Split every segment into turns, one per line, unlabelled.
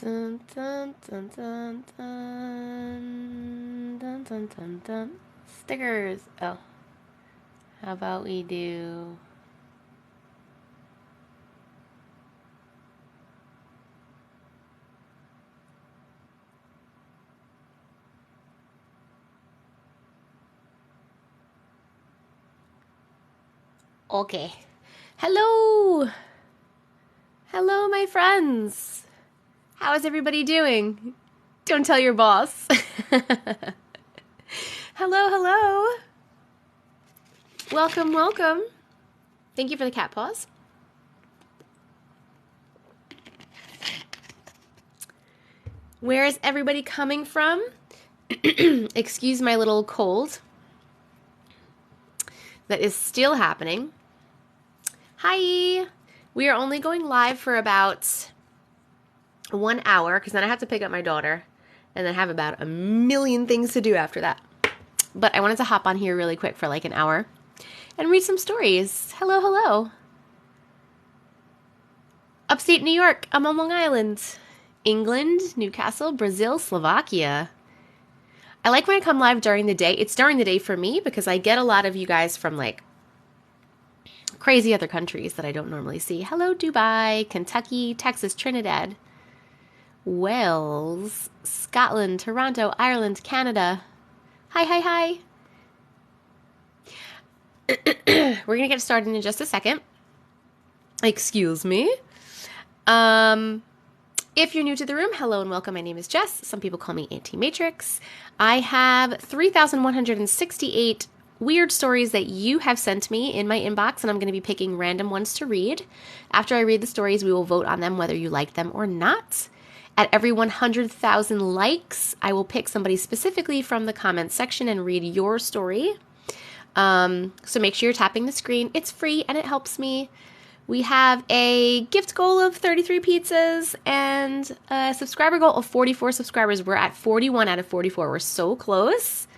Dun, dun, dun, dun, dun, dun, dun, dun, dun. Stickers. Oh, how about we do... Okay. Hello. Hello, my friends. How is everybody doing? Don't tell your boss. Hello, hello. Welcome, welcome. Thank you for the cat paws. Where is everybody coming from? Excuse my little cold that is still happening. Hi. We are only going live for about 1 hour because then I have to pick up my daughter and then have about a million things to do after that. But I wanted to hop on here really quick for like an hour and read some stories. Hello, hello. Upstate New York, I'm on Long Island. England, Newcastle, Brazil, Slovakia. I like when I come live during the day. It's during the day for me because I get a lot of you guys from like crazy other countries that I don't normally see. Hello, Dubai, Kentucky, Texas, Trinidad, Wales, Scotland, Toronto, Ireland, Canada. Hi, hi, hi. We're going to get started in just a second. Excuse me. If you're new to the room, hello and welcome. My name is Jess. Some people call me Auntie Matrix. I have 3,168 weird stories that you have sent me in my inbox, and I'm going to be picking random ones to read. After I read the stories, we will vote on them whether you like them or not. At every 100,000 likes, I will pick somebody specifically from the comments section and read your story. So make sure you're tapping the screen. It's free and it helps me. We have a gift goal of 33 pizzas and a subscriber goal of 44 subscribers. We're at 41 out of 44. We're so close.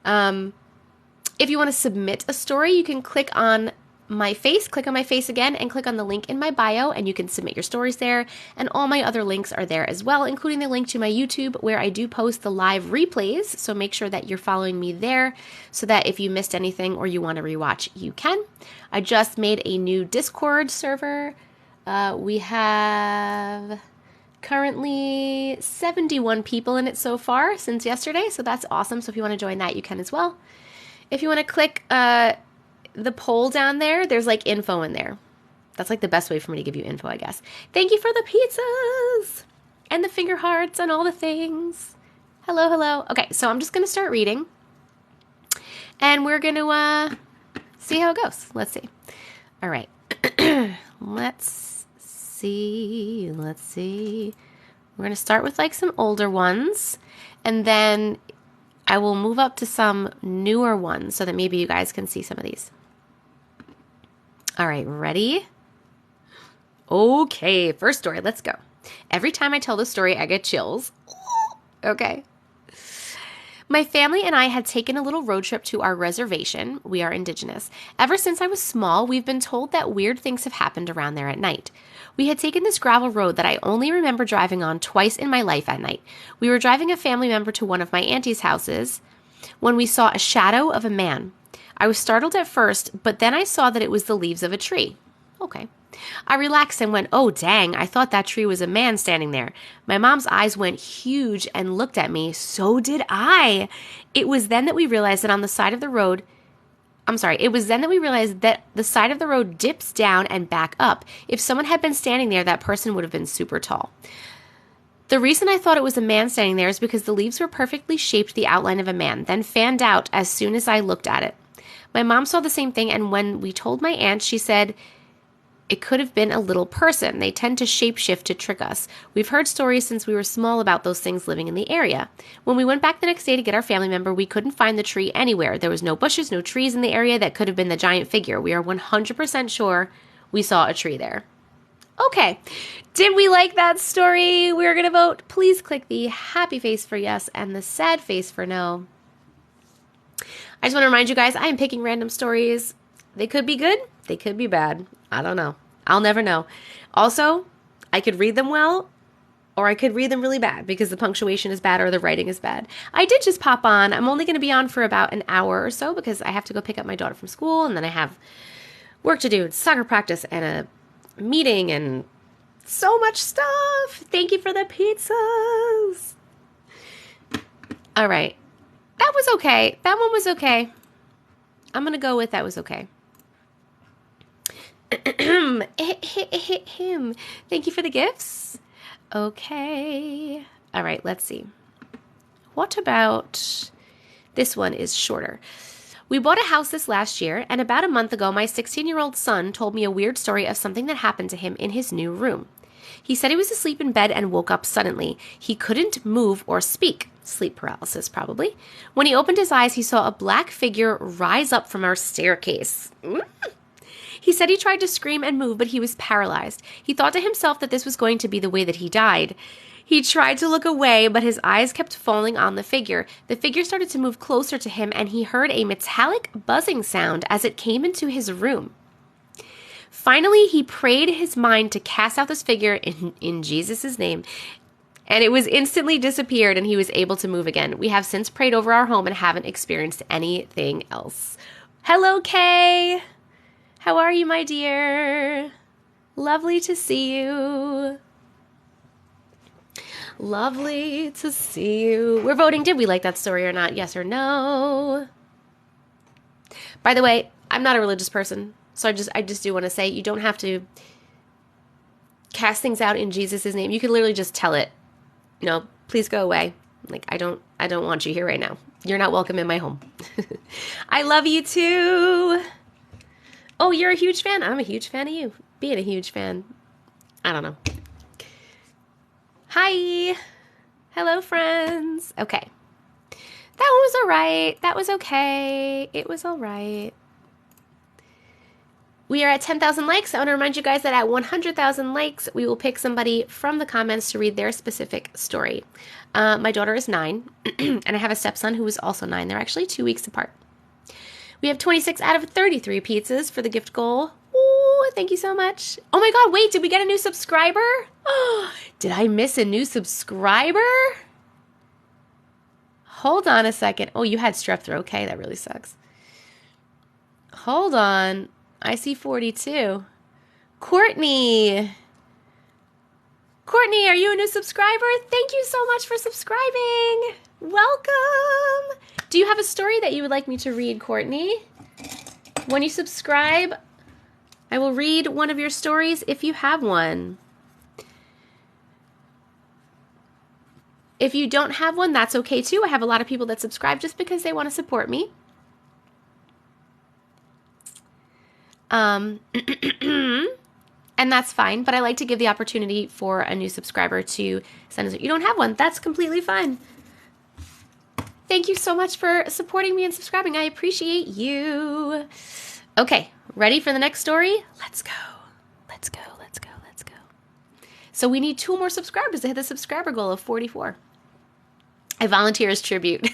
If you want to submit a story, you can click on my face again, and click on the link in my bio, and you can submit your stories there. And all my other links are there as well, including the link to my YouTube, where I do post the live replays. So make sure that you're following me there so that if you missed anything or you want to rewatch, you can. I just made a new Discord server. We have currently 71 people in it so far since yesterday, so that's awesome. So if you want to join that, you can as well. If you want to click the poll down there, there's like info in there. That's like the best way for me to give you info, I guess. Thank you for the pizzas and the finger hearts and all the things. Hello, hello. Okay, so I'm just going to start reading. And we're going to see how it goes. Let's see. All right. Let's see. We're going to start with like some older ones. And then I will move up to some newer ones so that maybe you guys can see some of these. All right, ready? Okay, first story, let's go. Every time I tell the story, I get chills. Okay. My family and I had taken a little road trip to our reservation. We are indigenous. Ever since I was small, we've been told that weird things have happened around there at night. We had taken this gravel road that I only remember driving on twice in my life at night. We were driving a family member to one of my auntie's houses when we saw a shadow of a man. I was startled at first, but then I saw that it was the leaves of a tree. Okay. I relaxed and went, oh, dang, I thought that tree was a man standing there. My mom's eyes went huge and looked at me. So did I. It was then that we realized that the side of the road dips down and back up. If someone had been standing there, that person would have been super tall. The reason I thought it was a man standing there is because the leaves were perfectly shaped the outline of a man, then fanned out as soon as I looked at it. My mom saw the same thing, and when we told my aunt, she said it could have been a little person. They tend to shapeshift to trick us. We've heard stories since we were small about those things living in the area. When we went back the next day to get our family member, we couldn't find the tree anywhere. There was no bushes, no trees in the area that could have been the giant figure. We are 100% sure we saw a tree there. Okay, did we like that story? We're going to vote. Please click the happy face for yes and the sad face for no. I just want to remind you guys, I am picking random stories. They could be good. They could be bad. I don't know. I'll never know. Also, I could read them well, or I could read them really bad because the punctuation is bad or the writing is bad. I did just pop on. I'm only going to be on for about an hour or so because I have to go pick up my daughter from school, and then I have work to do, soccer practice, and a meeting, and so much stuff. Thank you for the pizzas. All right. That was okay. That one was okay. I'm going to go with that was okay. Him. Thank you for the gifts. Okay. All right, let's see. What about this one is shorter. We bought a house this last year, and about a month ago, my 16-year-old son told me a weird story of something that happened to him in his new room. He said he was asleep in bed and woke up suddenly. He couldn't move or speak. Sleep paralysis, probably. When he opened his eyes, he saw a black figure rise up from our staircase. He said he tried to scream and move, but he was paralyzed. He thought to himself that this was going to be the way that he died. He tried to look away, but his eyes kept falling on the figure. The figure started to move closer to him, and he heard a metallic buzzing sound as it came into his room. Finally, he prayed his mind to cast out this figure in Jesus' name, and it was instantly disappeared, and he was able to move again. We have since prayed over our home and haven't experienced anything else. Hello, Kay. How are you, my dear? Lovely to see you. Lovely to see you. We're voting. Did we like that story or not? Yes or no? By the way, I'm not a religious person, so I just do want to say you don't have to cast things out in Jesus' name. You can literally just tell it, please go away. Like, I don't want you here right now. You're not welcome in my home. I love you too. Oh, you're a huge fan? I'm a huge fan of you. Being a huge fan. I don't know. Hi. Hello, friends. Okay. That was all right. That was okay. It was all right. We are at 10,000 likes. I want to remind you guys that at 100,000 likes, we will pick somebody from the comments to read their specific story. My daughter is 9, and I have a stepson who is also 9. They're actually 2 weeks apart. We have 26 out of 33 pizzas for the gift goal. Ooh, thank you so much. Oh my God, wait, did we get a new subscriber? Oh, did I miss a new subscriber? Hold on a second. Oh, you had strep throat. Okay, that really sucks. Hold on. I see 42. Courtney. Courtney, are you a new subscriber? Thank you so much for subscribing. Welcome. Do you have a story that you would like me to read, Courtney? When you subscribe, I will read one of your stories if you have one. If you don't have one, that's okay too. I have a lot of people that subscribe just because they want to support me. And that's fine, but I like to give the opportunity for a new subscriber to send us. You don't have one, that's completely fine. Thank you so much for supporting me and subscribing. I appreciate you. Okay, ready for the next story? Let's go. Let's go, let's go, let's go. So we need 2 more subscribers to hit the subscriber goal of 44. I volunteer as tribute.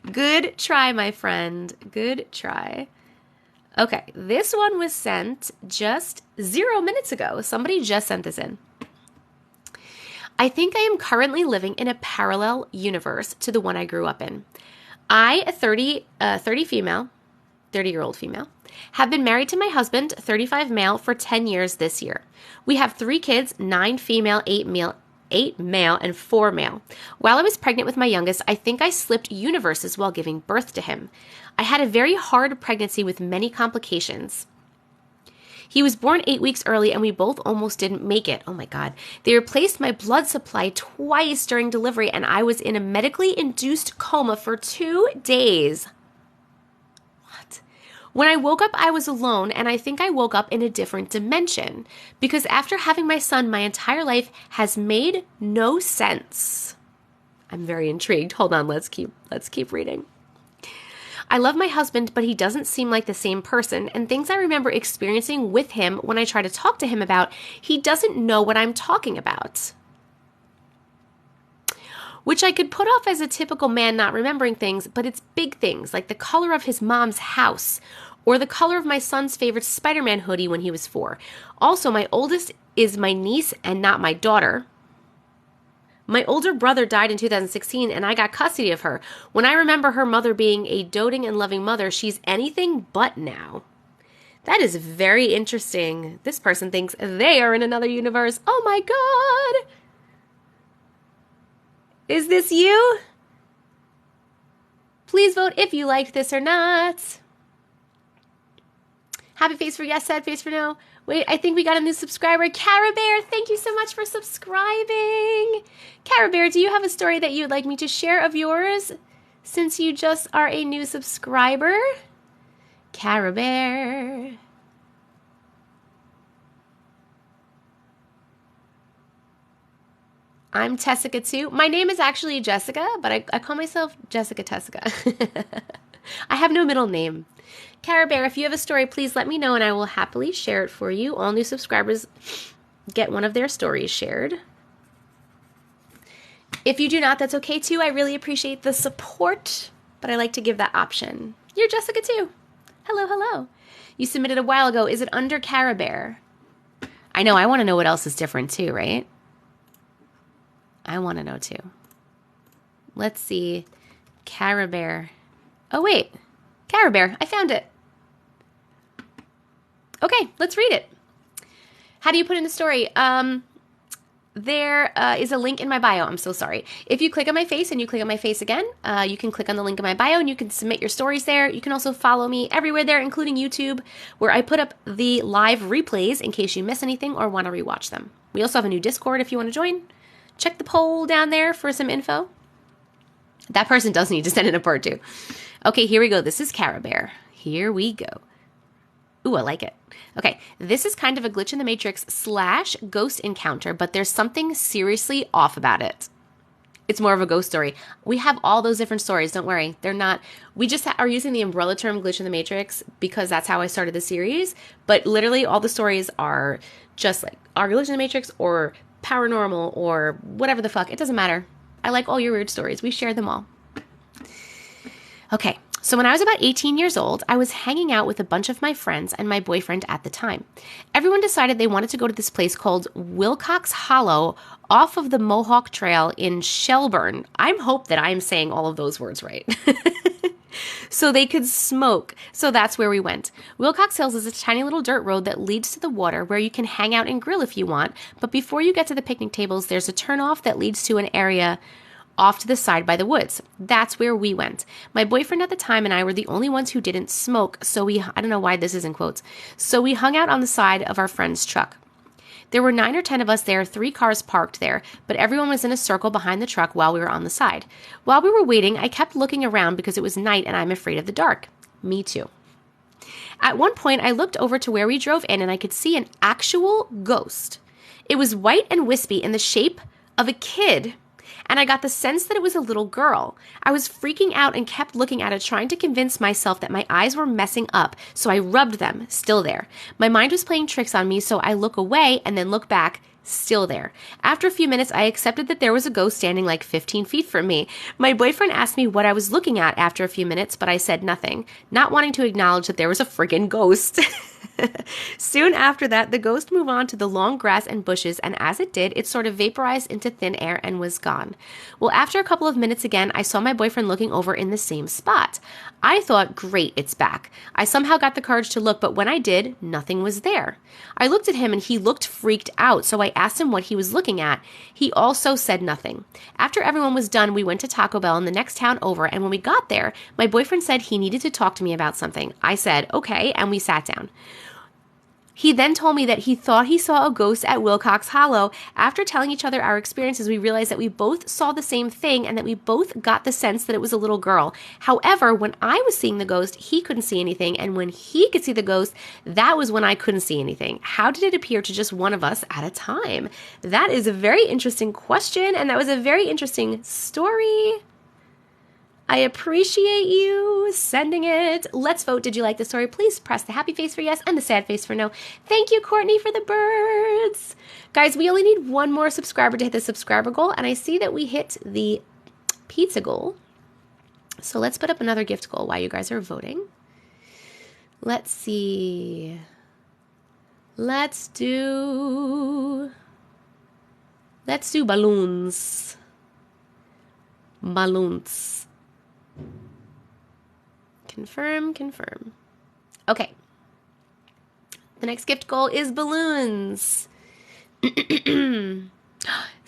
Good try, my friend. Good try. Okay, this one was sent just 0 minutes ago. Somebody just sent this in. I think I am currently living in a parallel universe to the one I grew up in. I, a 30-year-old female, have been married to my husband, 35 male, for 10 years this year. We have 3 kids, 9 female, 8 male, and 4 male. While I was pregnant with my youngest, I think I slipped universes while giving birth to him. I had a very hard pregnancy with many complications. He was born 8 weeks early, and we both almost didn't make it. Oh my God. They replaced my blood supply twice during delivery, and I was in a medically induced coma for 2 days. What? When I woke up, I was alone, and I think I woke up in a different dimension, because after having my son, my entire life has made no sense. I'm very intrigued. Hold on, let's keep reading. I love my husband, but he doesn't seem like the same person, and things I remember experiencing with him when I try to talk to him about, he doesn't know what I'm talking about. Which I could put off as a typical man not remembering things, but it's big things, like the color of his mom's house, or the color of my son's favorite Spider-Man hoodie when he was 4. Also, my oldest is my niece and not my daughter. My older brother died in 2016 and I got custody of her. When I remember her mother being a doting and loving mother, she's anything but now. That is very interesting. This person thinks they are in another universe. Oh my God. Is this you? Please vote if you liked this or not. Happy face for yes, sad face for no. Wait, I think we got a new subscriber. Cara Bear, thank you so much for subscribing. Cara Bear, do you have a story that you would like me to share of yours since you just are a new subscriber? Cara Bear. I'm Tessica too. My name is actually Jessica, but I call myself Jessica Tessica. I have no middle name. Cara Bear, if you have a story, please let me know and I will happily share it for you. All new subscribers get one of their stories shared. If you do not, that's okay too. I really appreciate the support, but I like to give that option. You're Jessica too. Hello, hello. You submitted a while ago. Is it under Cara Bear? I know, I want to know what else is different too, right? I want to know too. Let's see. Cara Bear. Oh, wait. Cara Bear. I found it. Okay, let's read it. How do you put in the story? There is a link in my bio. I'm so sorry. If you click on my face and you click on my face again, you can click on the link in my bio and you can submit your stories there. You can also follow me everywhere there, including YouTube, where I put up the live replays in case you miss anything or want to rewatch them. We also have a new Discord if you want to join. Check the poll down there for some info. That person does need to send in a part too. Okay, here we go. This is Cara Bear. Here we go. Ooh, I like it. Okay, this is kind of a glitch in the matrix / ghost encounter, but there's something seriously off about it. It's more of a ghost story. We have all those different stories. Don't worry. They're not, we just are using the umbrella term glitch in the matrix because that's how I started the series. But literally all the stories are just like our glitch in the matrix or paranormal or whatever the fuck. It doesn't matter. I like all your weird stories. We share them all. Okay, so when I was about 18 years old, I was hanging out with a bunch of my friends and my boyfriend at the time. Everyone decided they wanted to go to this place called Wilcox Hollow off of the Mohawk Trail in Shelburne. I hope that I'm saying all of those words right. So they could smoke. So that's where we went. Wilcox Hills is a tiny little dirt road that leads to the water where you can hang out and grill if you want. But before you get to the picnic tables, there's a turnoff that leads to an area off to the side by the woods. That's where we went. My boyfriend at the time and I were the only ones who didn't smoke, so I don't know why this is in quotes. So we hung out on the side of our friend's truck. There were 9 or 10 of us there, 3 cars parked there, but everyone was in a circle behind the truck while we were on the side. While we were waiting, I kept looking around because it was night and I'm afraid of the dark. Me too. At one point, I looked over to where we drove in and I could see an actual ghost. It was white and wispy in the shape of a kid, and I got the sense that it was a little girl. I was freaking out and kept looking at it, trying to convince myself that my eyes were messing up, so I rubbed them, still there. My mind was playing tricks on me, so I look away and then look back, still there. After a few minutes, I accepted that there was a ghost standing like 15 feet from me. My boyfriend asked me what I was looking at after a few minutes, but I said nothing, not wanting to acknowledge that there was a friggin' ghost. Soon after that, the ghost moved on to the long grass and bushes, and as it did, it sort of vaporized into thin air and was gone. Well, after a couple of minutes again, I saw my boyfriend looking over in the same spot. I thought, great, it's back. I somehow got the courage to look, but when I did, nothing was there. I looked at him and he looked freaked out, so I asked him what he was looking at. He also said nothing. After everyone was done, we went to Taco Bell in the next town over, and when we got there, my boyfriend said he needed to talk to me about something. I said, okay, and we sat down. He then told me that he thought he saw a ghost at Wilcox Hollow. After telling each other our experiences, we realized that we both saw the same thing and that we both got the sense that it was a little girl. However, when I was seeing the ghost, he couldn't see anything, and when he could see the ghost, that was when I couldn't see anything. How did it appear to just one of us at a time? That is a very interesting question, and that was a very interesting story. I appreciate you sending it. Let's vote. Did you like the story? Please press the happy face for yes and the sad face for no. Thank you, Courtney, for the birds. Guys, we only need one more subscriber to hit the subscriber goal, and I see that we hit the pizza goal. So let's put up another gift goal while you guys are voting. Let's see. Let's do Let's do balloons. Balloons. Confirm, confirm. Okay. The next gift goal is balloons. Sam,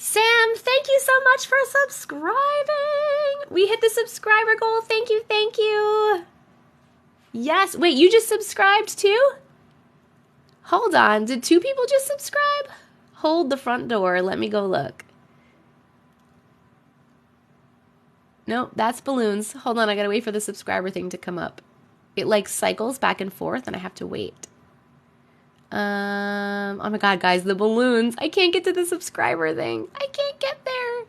thank you so much for subscribing. We hit the subscriber goal. Thank you, thank you. Yes. Wait, you just subscribed too? Hold on. Did 2 people just subscribe? Hold the front door. Let me go look. Nope, that's balloons. Hold on. I got to wait for the subscriber thing to come up. It like cycles back and forth and I have to wait. Oh my God, guys, the balloons. I can't get to the subscriber thing. I can't get there.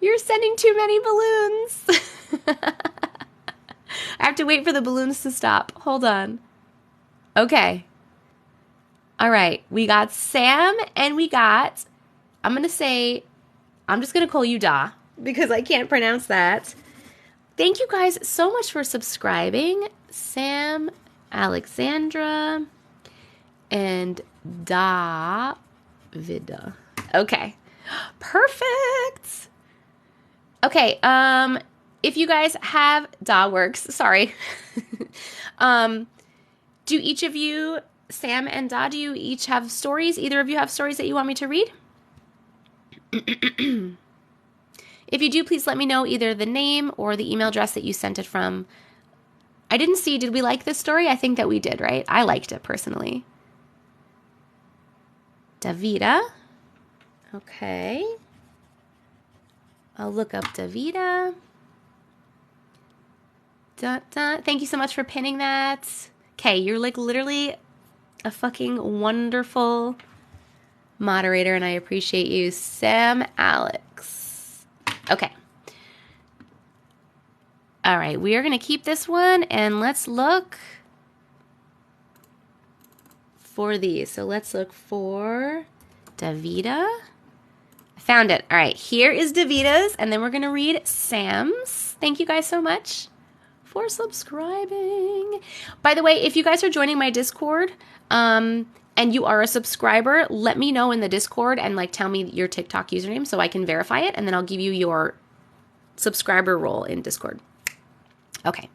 You're sending too many balloons. I have to wait for the balloons to stop. Hold on. Okay. All right. We got Sam and we got, I'm just going to call you Da because I can't pronounce that. Thank you guys so much for subscribing. Sam, Alexandra, and Davida. Okay. Perfect. Okay. If you guys have Da works, sorry. Do each of you, Sam and Da, do you each have stories? Either of you have stories that you want me to read? If you do, please let me know either the name or the email address that you sent it from. I didn't see, did we like this story? I think that we did, right? I liked it personally. Davida. Okay. I'll look up Davida. Thank you so much for pinning that. Okay, you're like literally a fucking wonderful moderator and I appreciate you. Sam Alex. Okay. All right, we are going to keep this one and let's look for these. So let's look for Davida. I found it. All right, here is Davida's and then we're going to read Sam's. Thank you guys so much for subscribing. By the way, if you guys are joining my Discord and you are a subscriber, let me know in the Discord and like tell me your TikTok username so I can verify it and then I'll give you your subscriber role in Discord. Okay,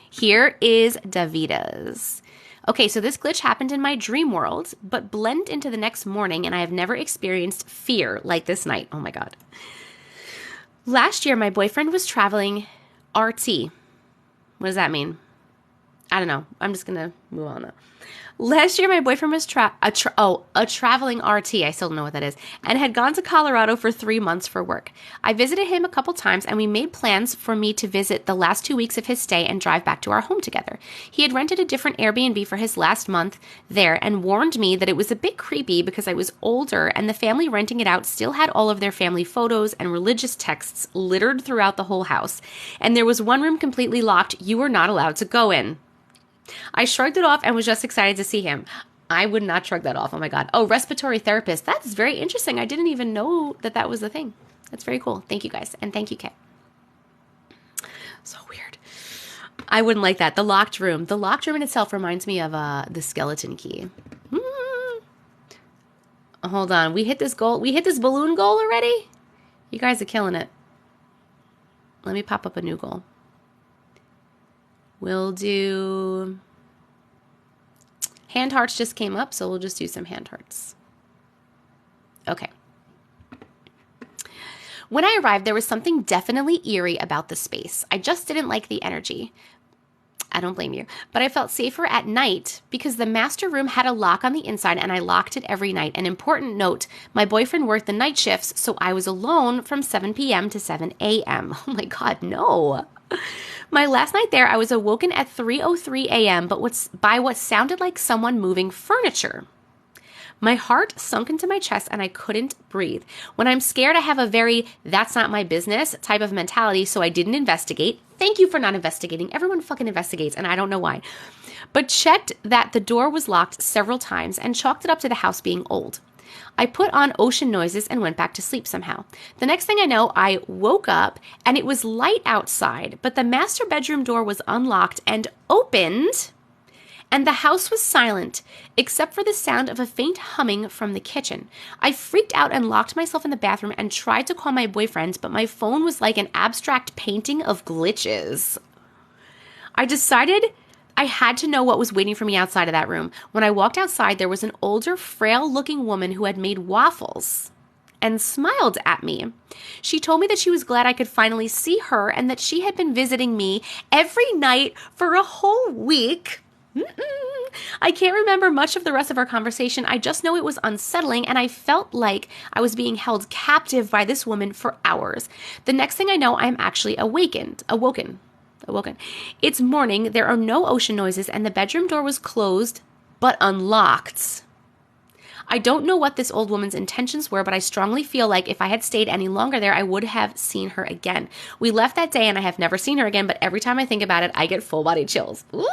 here is Davida's. Okay, so this glitch happened in my dream world, but blended into the next morning, and I have never experienced fear like this night. Oh my God. Last year, my boyfriend was traveling RT. What does that mean? I don't know. I'm just going to move on now. Last year, my boyfriend was a traveling RT. I still don't know what that is. And had gone to Colorado for 3 months for work. I visited him a couple times and we made plans for me to visit the last 2 weeks of his stay and drive back to our home together. He had rented a different Airbnb for his last month there and warned me that it was a bit creepy because I was older and the family renting it out still had all of their family photos and religious texts littered throughout the whole house. And there was one room completely locked you were not allowed to go in. I shrugged it off and was just excited to see him. I would not shrug that off. Oh my God. Oh, respiratory therapist. That's very interesting. I didn't even know that that was a thing. That's very cool. Thank you guys. And thank you, Kay. So weird. I wouldn't like that. The locked room. The locked room in itself reminds me of the skeleton key. Hold on. We hit this goal. We hit this balloon goal already? You guys are killing it. Let me pop up a new goal. We'll do hand hearts just came up, so we'll just do some hand hearts. Okay. When I arrived, there was something definitely eerie about the space. I just didn't like the energy. I don't blame you. But I felt safer at night because the master room had a lock on the inside and I locked it every night. An important note, my boyfriend worked the night shifts, so I was alone from 7 p.m. to 7 a.m. Oh my God, no. My last night there, I was awoken at 3:03 a.m., but by what sounded like someone moving furniture. My heart sunk into my chest and I couldn't breathe. When I'm scared, I have a very that's not my business type of mentality, so I didn't investigate. Thank you for not investigating. Everyone fucking investigates, and I don't know why. But checked that the door was locked several times and chalked it up to the house being old. I put on ocean noises and went back to sleep somehow. The next thing I know, I woke up and it was light outside, but the master bedroom door was unlocked and opened, and the house was silent, except for the sound of a faint humming from the kitchen. I freaked out and locked myself in the bathroom and tried to call my boyfriend, but my phone was like an abstract painting of glitches. I decided I had to know what was waiting for me outside of that room. When I walked outside, there was an older, frail-looking woman who had made waffles and smiled at me. She told me that she was glad I could finally see her and that she had been visiting me every night for a whole week. I can't remember much of the rest of our conversation. I just know it was unsettling, and I felt like I was being held captive by this woman for hours. The next thing I know, I'm actually awoken. It's morning, there are no ocean noises, and the bedroom door was closed but unlocked. I don't know what this old woman's intentions were, but I strongly feel like if I had stayed any longer there, I would have seen her again. We left that day and I have never seen her again, but every time I think about it, I get full body chills. Ooh!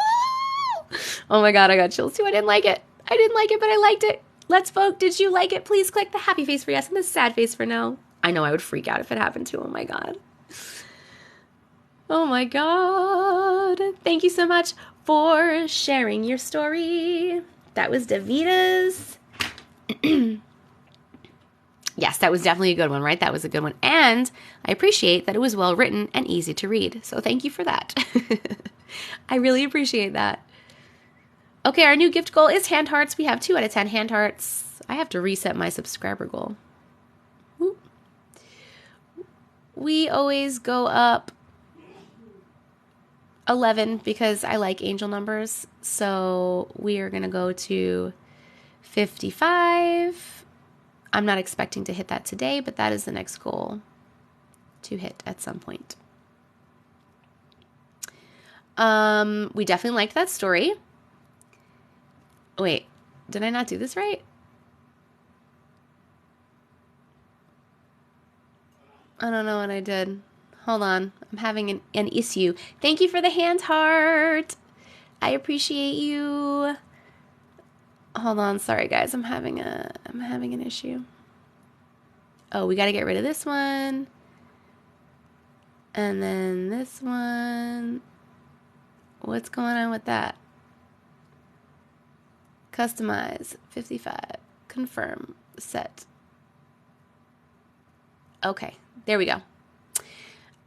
Oh my God, I got chills too. I didn't like it, but I liked it. Let's vote. Did you like it? Please click the happy face for yes and the sad face for no. I know I would freak out if it happened too. Oh my God. Oh my God. Thank you so much for sharing your story. That was Davita's. Yes, that was definitely a good one, right? That was a good one. And I appreciate that it was well written and easy to read. So thank you for that. I really appreciate that. Okay, our new gift goal is hand hearts. We have 2 out of 10 hand hearts. I have to reset my subscriber goal. Woo. We always go up 11 because I like angel numbers. So we are going to go to 55. I'm not expecting to hit that today, but that is the next goal to hit at some point. We definitely liked that story. Wait, did I not do this right? I don't know what I did. Hold on. I'm having an issue. Thank you for the hand heart. I appreciate you. Hold on. Sorry, guys. I'm having an issue. Oh, we got to get rid of this one. And then this one. What's going on with that? Customize. 55. Confirm. Set. Okay. There we go.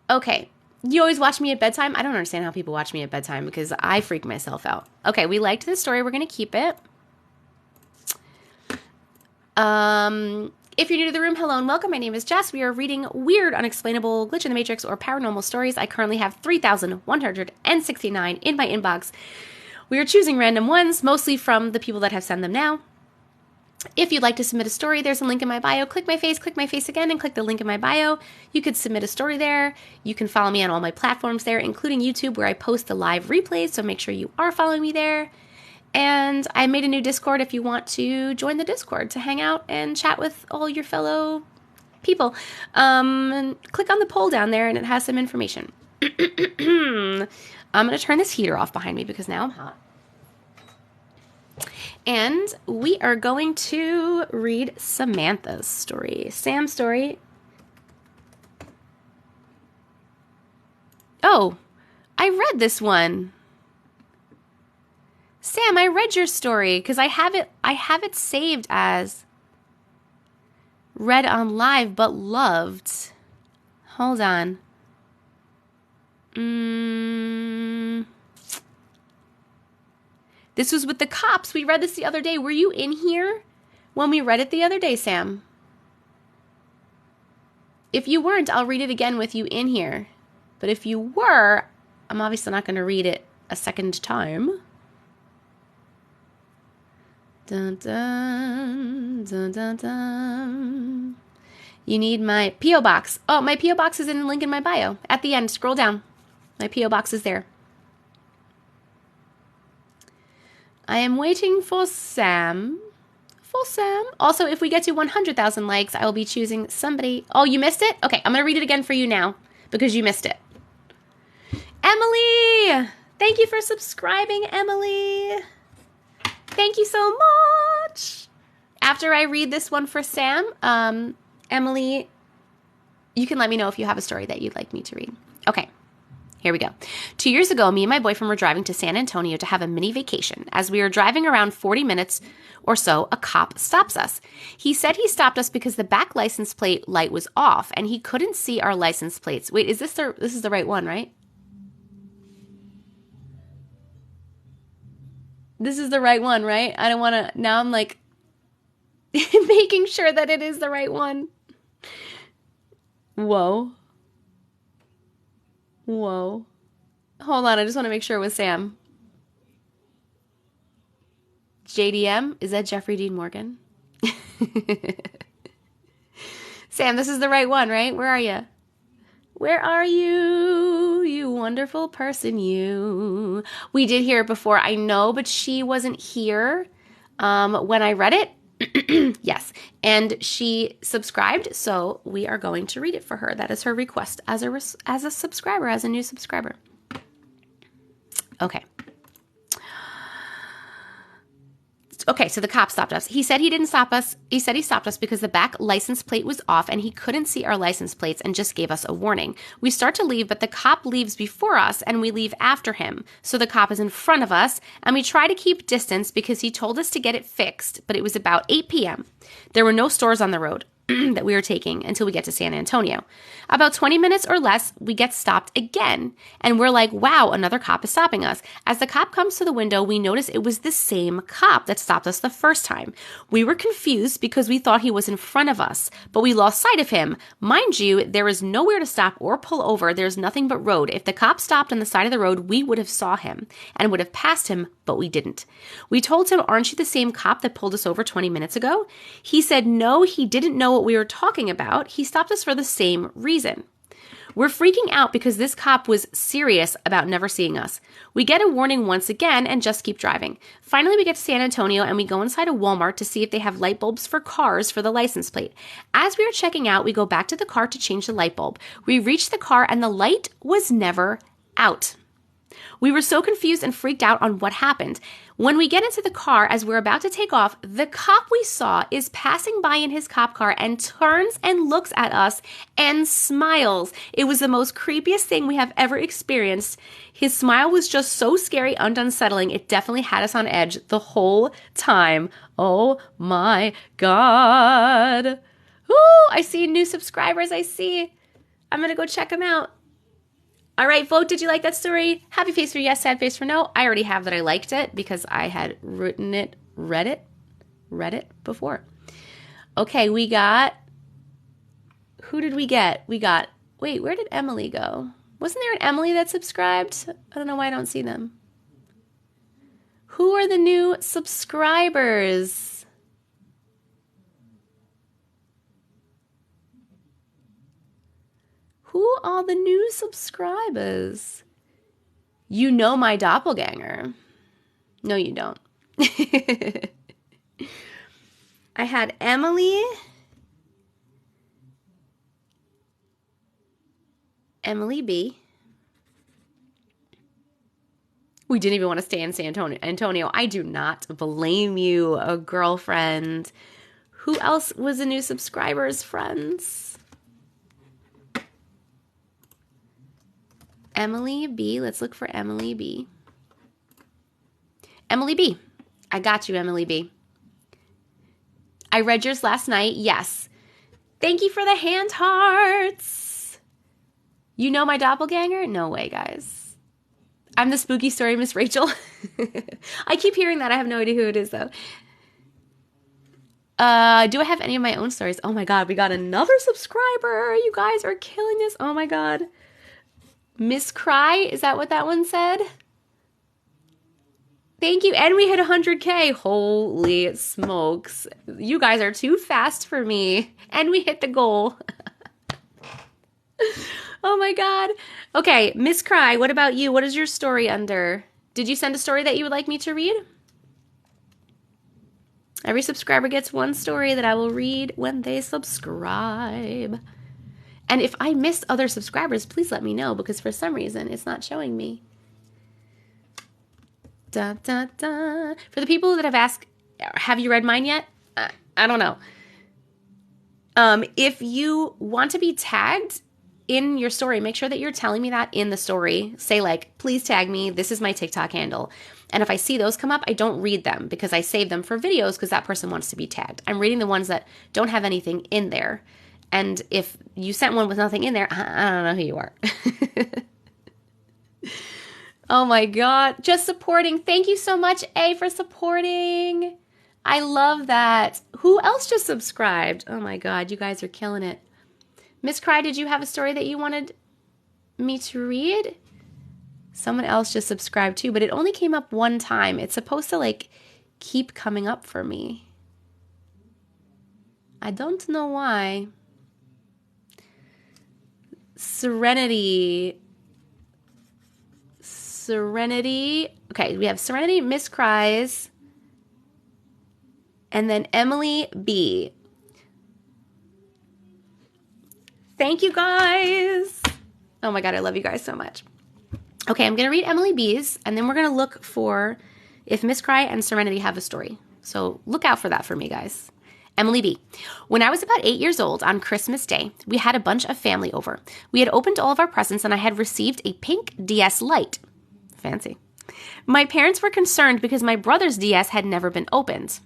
Okay. You always watch me at bedtime? I don't understand how people watch me at bedtime because I freak myself out. Okay. We liked this story. We're going to keep it. If you're new to the room, hello and welcome. My name is Jess. We are reading weird, unexplainable, glitch in the matrix, or paranormal stories. I currently have 3,169 in my inbox. We are choosing random ones, mostly from the people that have sent them now. If you'd like to submit a story, there's a link in my bio. Click my face again, and click the link in my bio. You could submit a story there. You can follow me on all my platforms there, including YouTube, where I post the live replays, so make sure you are following me there. And I made a new Discord if you want to join the Discord to hang out and chat with all your fellow people. Click on the poll down there and it has some information. I'm going to turn this heater off behind me because now I'm hot. And we are going to read Samantha's story. Sam's story. Oh, I read this one. Sam, I read your story because I have it saved as read on live but loved. Hold on. This was with the cops. We read this the other day. Were you in here when we read it the other day, Sam? If you weren't, I'll read it again with you in here. But if you were, I'm obviously not going to read it a second time. Dun, dun, dun, dun, dun. You need my P.O. box. Oh, my P.O. box is in the link in my bio. At the end, scroll down. My P.O. box is there. I am waiting for Sam. Also, if we get to 100,000 likes, I will be choosing somebody. Oh, you missed it? Okay, I'm going to read it again for you now because you missed it. Emily! Thank you for subscribing, Emily. Thank you so much. After I read this one for Sam, Emily, you can let me know if you have a story that you'd like me to read. Okay, Here we go. 2 years ago, me and my boyfriend were driving to San Antonio to have a mini vacation. As we were driving around 40 minutes or so, a cop stops us. He said he stopped us because the back license plate light was off and he couldn't see our license plates. Wait, this is the right one, right? This is the right one, right? I don't want to, now I'm like making sure that it is the right one. Whoa. Hold on, I just want to make sure it was Sam. JDM, is that Jeffrey Dean Morgan? Sam, this is the right one, right? Where are you? Where are you, you wonderful person, you? We did hear it before, I know, but she wasn't here when I read it. Yes, and she subscribed, so we are going to read it for her. That is her request as a subscriber, as a new subscriber. Okay, so the cop stopped us. He said he didn't stop us. He said he stopped us because the back license plate was off and he couldn't see our license plates and just gave us a warning. We start to leave, but the cop leaves before us and we leave after him. So the cop is in front of us and we try to keep distance because he told us to get it fixed, but it was about 8 p.m. There were no stores on the road that we were taking until we get to San Antonio. About 20 minutes or less, we get stopped again, and we're like, wow, another cop is stopping us. As the cop comes to the window, we notice it was the same cop that stopped us the first time. We were confused because we thought he was in front of us, but we lost sight of him. Mind you, there is nowhere to stop or pull over. There's nothing but road. If the cop stopped on the side of the road, we would have saw him and would have passed him, but we didn't. We told him, aren't you the same cop that pulled us over 20 minutes ago? He said, no, he didn't know what we were talking about. He stopped us for the same reason. We're freaking out because this cop was serious about never seeing us. We get a warning once again and just keep driving. Finally, we get to San Antonio and we go inside a Walmart to see if they have light bulbs for cars for the license plate. As we are checking out, we go back to the car to change the light bulb. We reach the car and the light was never out. We were so confused and freaked out on what happened. When we get into the car, as we're about to take off, the cop we saw is passing by in his cop car and turns and looks at us and smiles. It was the most creepiest thing we have ever experienced. His smile was just so scary and unsettling. It definitely had us on edge the whole time. Oh my God. Ooh, I see new subscribers. I'm going to go check them out. All right, vote. Did you like that story? Happy face for yes, sad face for no. I already have that I liked it because I had read it before. Okay, we got, who did we get? Wait, where did Emily go? Wasn't there an Emily that subscribed? I don't know why I don't see them. Who are the new subscribers? Who are the new subscribers? You know my doppelganger. No, you don't. I had Emily B. We didn't even want to stay in San Antonio. I do not blame you, a girlfriend. Who else was a new subscribers, friends? Emily B. Let's look for Emily B. Emily B. I got you, Emily B. I read yours last night. Yes. Thank you for the hand hearts. You know my doppelganger? No way, guys. I'm the spooky story Miss Rachel. I keep hearing that. I have no idea who it is, though. Do I have any of my own stories? Oh my God, we got another subscriber. You guys are killing this. Oh my God. Miss Cry, is that what that one said? Thank you. And we hit 100K. Holy smokes. You guys are too fast for me. And we hit the goal. Oh my God. Okay, Miss Cry, what about you? What is your story under? Did you send a story that you would like me to read? Every subscriber gets one story that I will read when they subscribe. And if I missed other subscribers, please let me know because for some reason it's not showing me. Da, da, da. For the people that have asked, have you read mine yet? I don't know. If you want to be tagged in your story, make sure that you're telling me that in the story. Say like, please tag me. This is my TikTok handle. And if I see those come up, I don't read them because I save them for videos because that person wants to be tagged. I'm reading the ones that don't have anything in there. And if you sent one with nothing in there, I don't know who you are. Oh my God. Just supporting. Thank you so much, A, for supporting. I love that. Who else just subscribed? Oh my God. You guys are killing it. Miss Cry, did you have a story that you wanted me to read? Someone else just subscribed too, but it only came up one time. It's supposed to like keep coming up for me. I don't know why. Serenity. Okay, we have Serenity, Miss Cries, and then Emily B. Thank you guys. Oh my God, I love you guys so much. Okay, I'm going to read Emily B's, and then we're going to look for if Miss Cry and Serenity have a story. So look out for that for me, guys. Emily B. When I was about 8 years old on Christmas Day, we had a bunch of family over. We had opened all of our presents, and I had received a pink DS Lite. Fancy. My parents were concerned because my brother's DS had never been opened.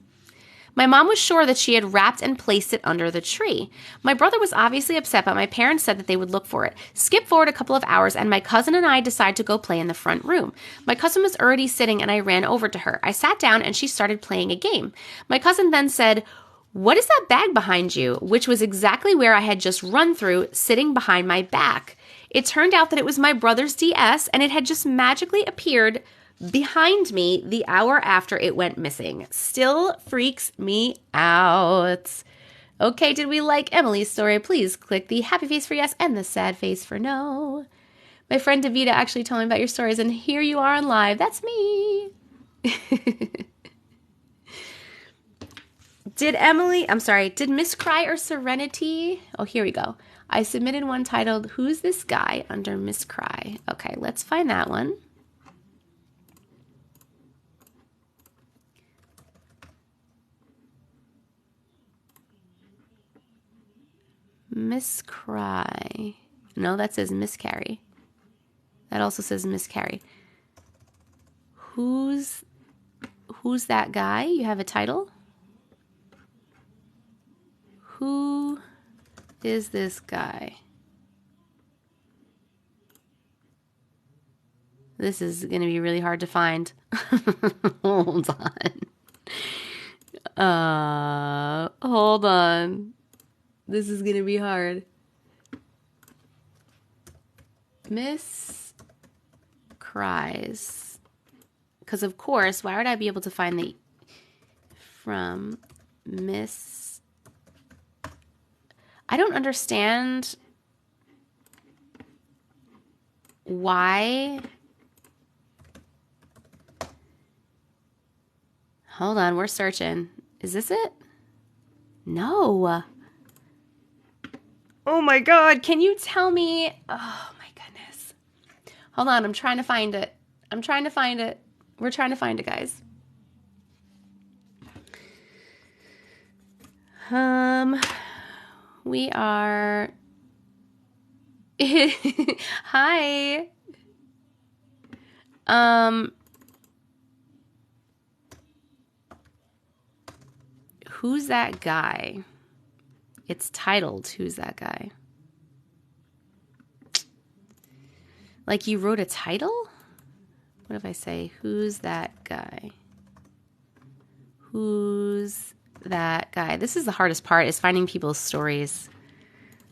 My mom was sure that she had wrapped and placed it under the tree. My brother was obviously upset, but my parents said that they would look for it. Skip forward a couple of hours, and my cousin and I decided to go play in the front room. My cousin was already sitting, and I ran over to her. I sat down, and she started playing a game. My cousin then said, "What is that bag behind you?" Which was exactly where I had just run through, sitting behind my back. It turned out that it was my brother's DS, and it had just magically appeared behind me the hour after it went missing. Still freaks me out. Okay, did we like Emily's story? Please click the happy face for yes and the sad face for no. My friend Davida actually told me about your stories, and here you are on live. That's me. Did Miss Cry or Serenity? Oh, here we go. I submitted one titled, Who's This Guy? Under Miss Cry. Okay, let's find that one. Miss Cry. No, that says miscarry. That also says miscarry. Who's that guy? You have a title? Who is this guy? This is going to be really hard to find. Hold on. Hold on. This is going to be hard. Miss Cries. Because, of course, why would I be able to find the from Miss... I don't understand why... Hold on, we're searching. Is this it? No. Oh my God, can you tell me? Oh my goodness. Hold on, I'm trying to find it. We're trying to find it, guys. We are... Hi. Who's that guy? It's titled, Who's That Guy? Like you wrote a title? What if I say, Who's that guy? Who's that guy? This is the hardest part, is finding people's stories.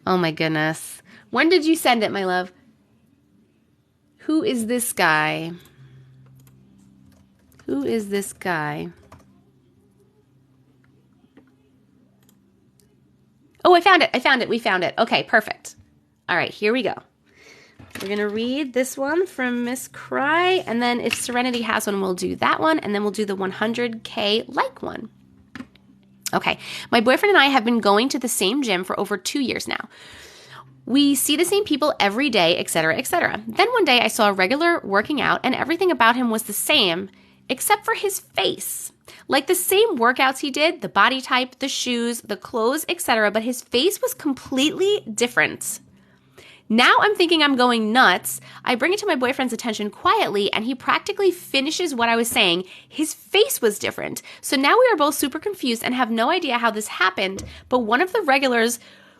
Oh my goodness. When did you send it, my love? Who is this guy? Who is this guy? Oh, I found it. We found it. Okay, perfect. All right, here we go. We're going to read this one from Miss Cry, and then if Serenity has one, we'll do that one, and then we'll do the 100K like one. Okay, my boyfriend and I have been going to the same gym for over 2 years now. We see the same people every day, etc., etc. Then one day I saw a regular working out, and everything about him was the same, except for his face. Like the same workouts he did, the body type, the shoes, the clothes, etc., but his face was completely different. Now I'm thinking I'm going nuts. I bring it to my boyfriend's attention quietly, and he practically finishes what I was saying. His face was different. So now we are both super confused and have no idea how this happened. But one of the regulars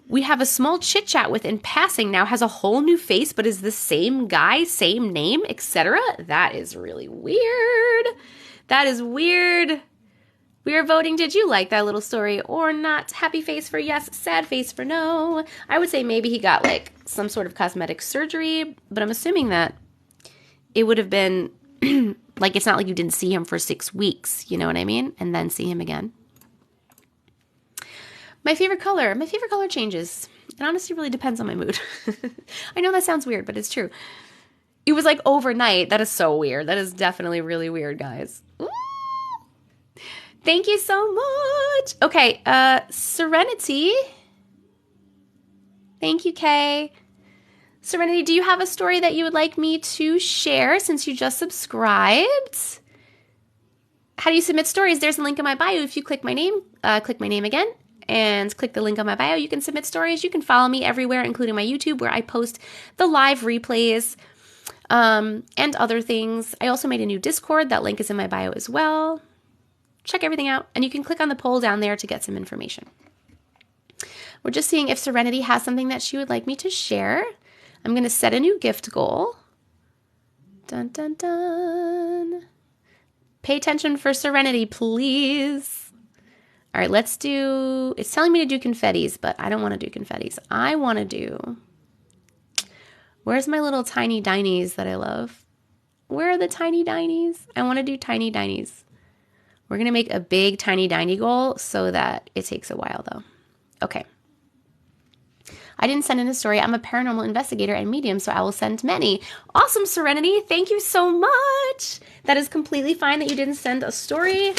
we have a small chit chat with in passing now has a whole new face, but is the same guy, same name, etc. That is really weird. That is weird. We are voting, did you like that little story or not? Happy face for yes, sad face for no. I would say maybe he got like some sort of cosmetic surgery, but I'm assuming that it would have been like, it's not like you didn't see him for 6 weeks, you know what I mean? And then see him again. My favorite color changes. It honestly really depends on my mood. I know that sounds weird, but it's true. It was like overnight. That is so weird. That is definitely really weird, guys. Ooh. Thank you so much. Okay, Serenity. Thank you, Kay. Serenity, do you have a story that you would like me to share since you just subscribed? How do you submit stories? There's a link in my bio. If you click my name again, and click the link on my bio, you can submit stories. You can follow me everywhere, including my YouTube, where I post the live replays and other things. I also made a new Discord. That link is in my bio as well. Check everything out, and you can click on the poll down there to get some information. We're just seeing if Serenity has something that she would like me to share. I'm going to set a new gift goal. Dun, dun, dun. Pay attention for Serenity, please. All right, let's do, it's telling me to do confettis, but I don't want to do confettis. I want to do, where's my little tiny dinies that I love? Where are the tiny dinies? I want to do tiny dinies. We're going to make a big tiny diny goal so that it takes a while though. Okay. I didn't send in a story. I'm a paranormal investigator and medium, so I will send many. Awesome, Serenity. Thank you so much. That is completely fine that you didn't send a story.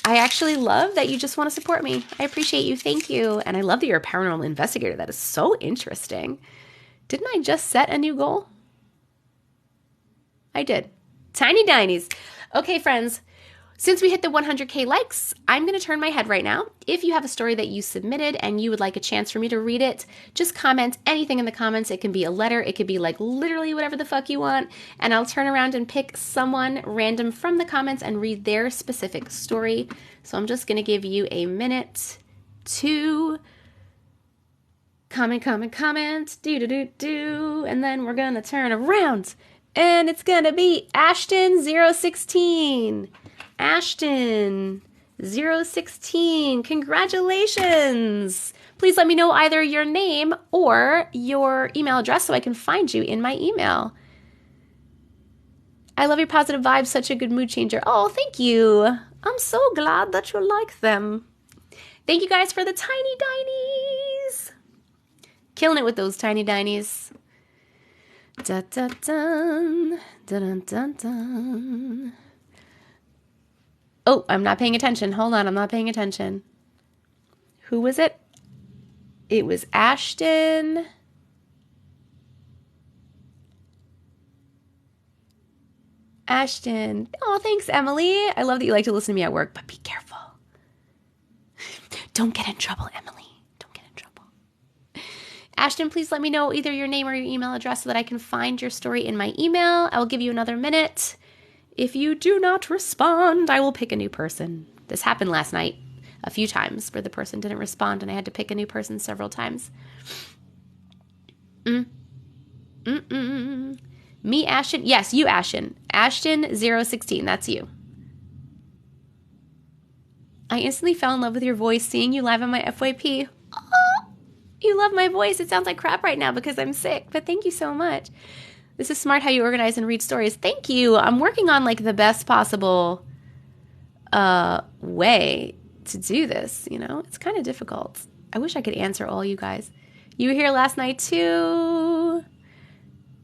I actually love that you just want to support me. I appreciate you. Thank you. And I love that you're a paranormal investigator. That is so interesting. Didn't I just set a new goal? I did. Tiny Dinies. Okay, friends. Since we hit the 100K likes, I'm going to turn my head right now. If you have a story that you submitted and you would like a chance for me to read it, just comment anything in the comments. It can be a letter. It could be like literally whatever the fuck you want. And I'll turn around and pick someone random from the comments and read their specific story. So I'm just going to give you a minute to comment, do. And then we're going to turn around. And it's going to be Ashton016. Ashton 016, congratulations. Please let me know either your name or your email address so I can find you in my email. I love your positive vibes, such a good mood changer. Oh, thank you. I'm so glad that you like them. Thank you guys for the tiny dinies. Killing it with those tiny dinies. Dun, dun, dun, dun, dun, dun. Oh, I'm not paying attention. Hold on, I'm not paying attention. Who was it? It was Ashton. Ashton. Oh, thanks, Emily. I love that you like to listen to me at work, but be careful. Don't get in trouble, Emily. Don't get in trouble. Ashton, please let me know either your name or your email address so that I can find your story in my email. I will give you another minute. If you do not respond, I will pick a new person. This happened last night a few times where the person didn't respond and I had to pick a new person several times. Me, Ashton. Yes, you, Ashton. Ashton016. That's you. I instantly fell in love with your voice seeing you live on my FYP. Oh, you love my voice. It sounds like crap right now because I'm sick, but thank you so much. This is smart how you organize and read stories. Thank you. I'm working on like the best possible way to do this, you know? It's kind of difficult. I wish I could answer all you guys. You were here last night too.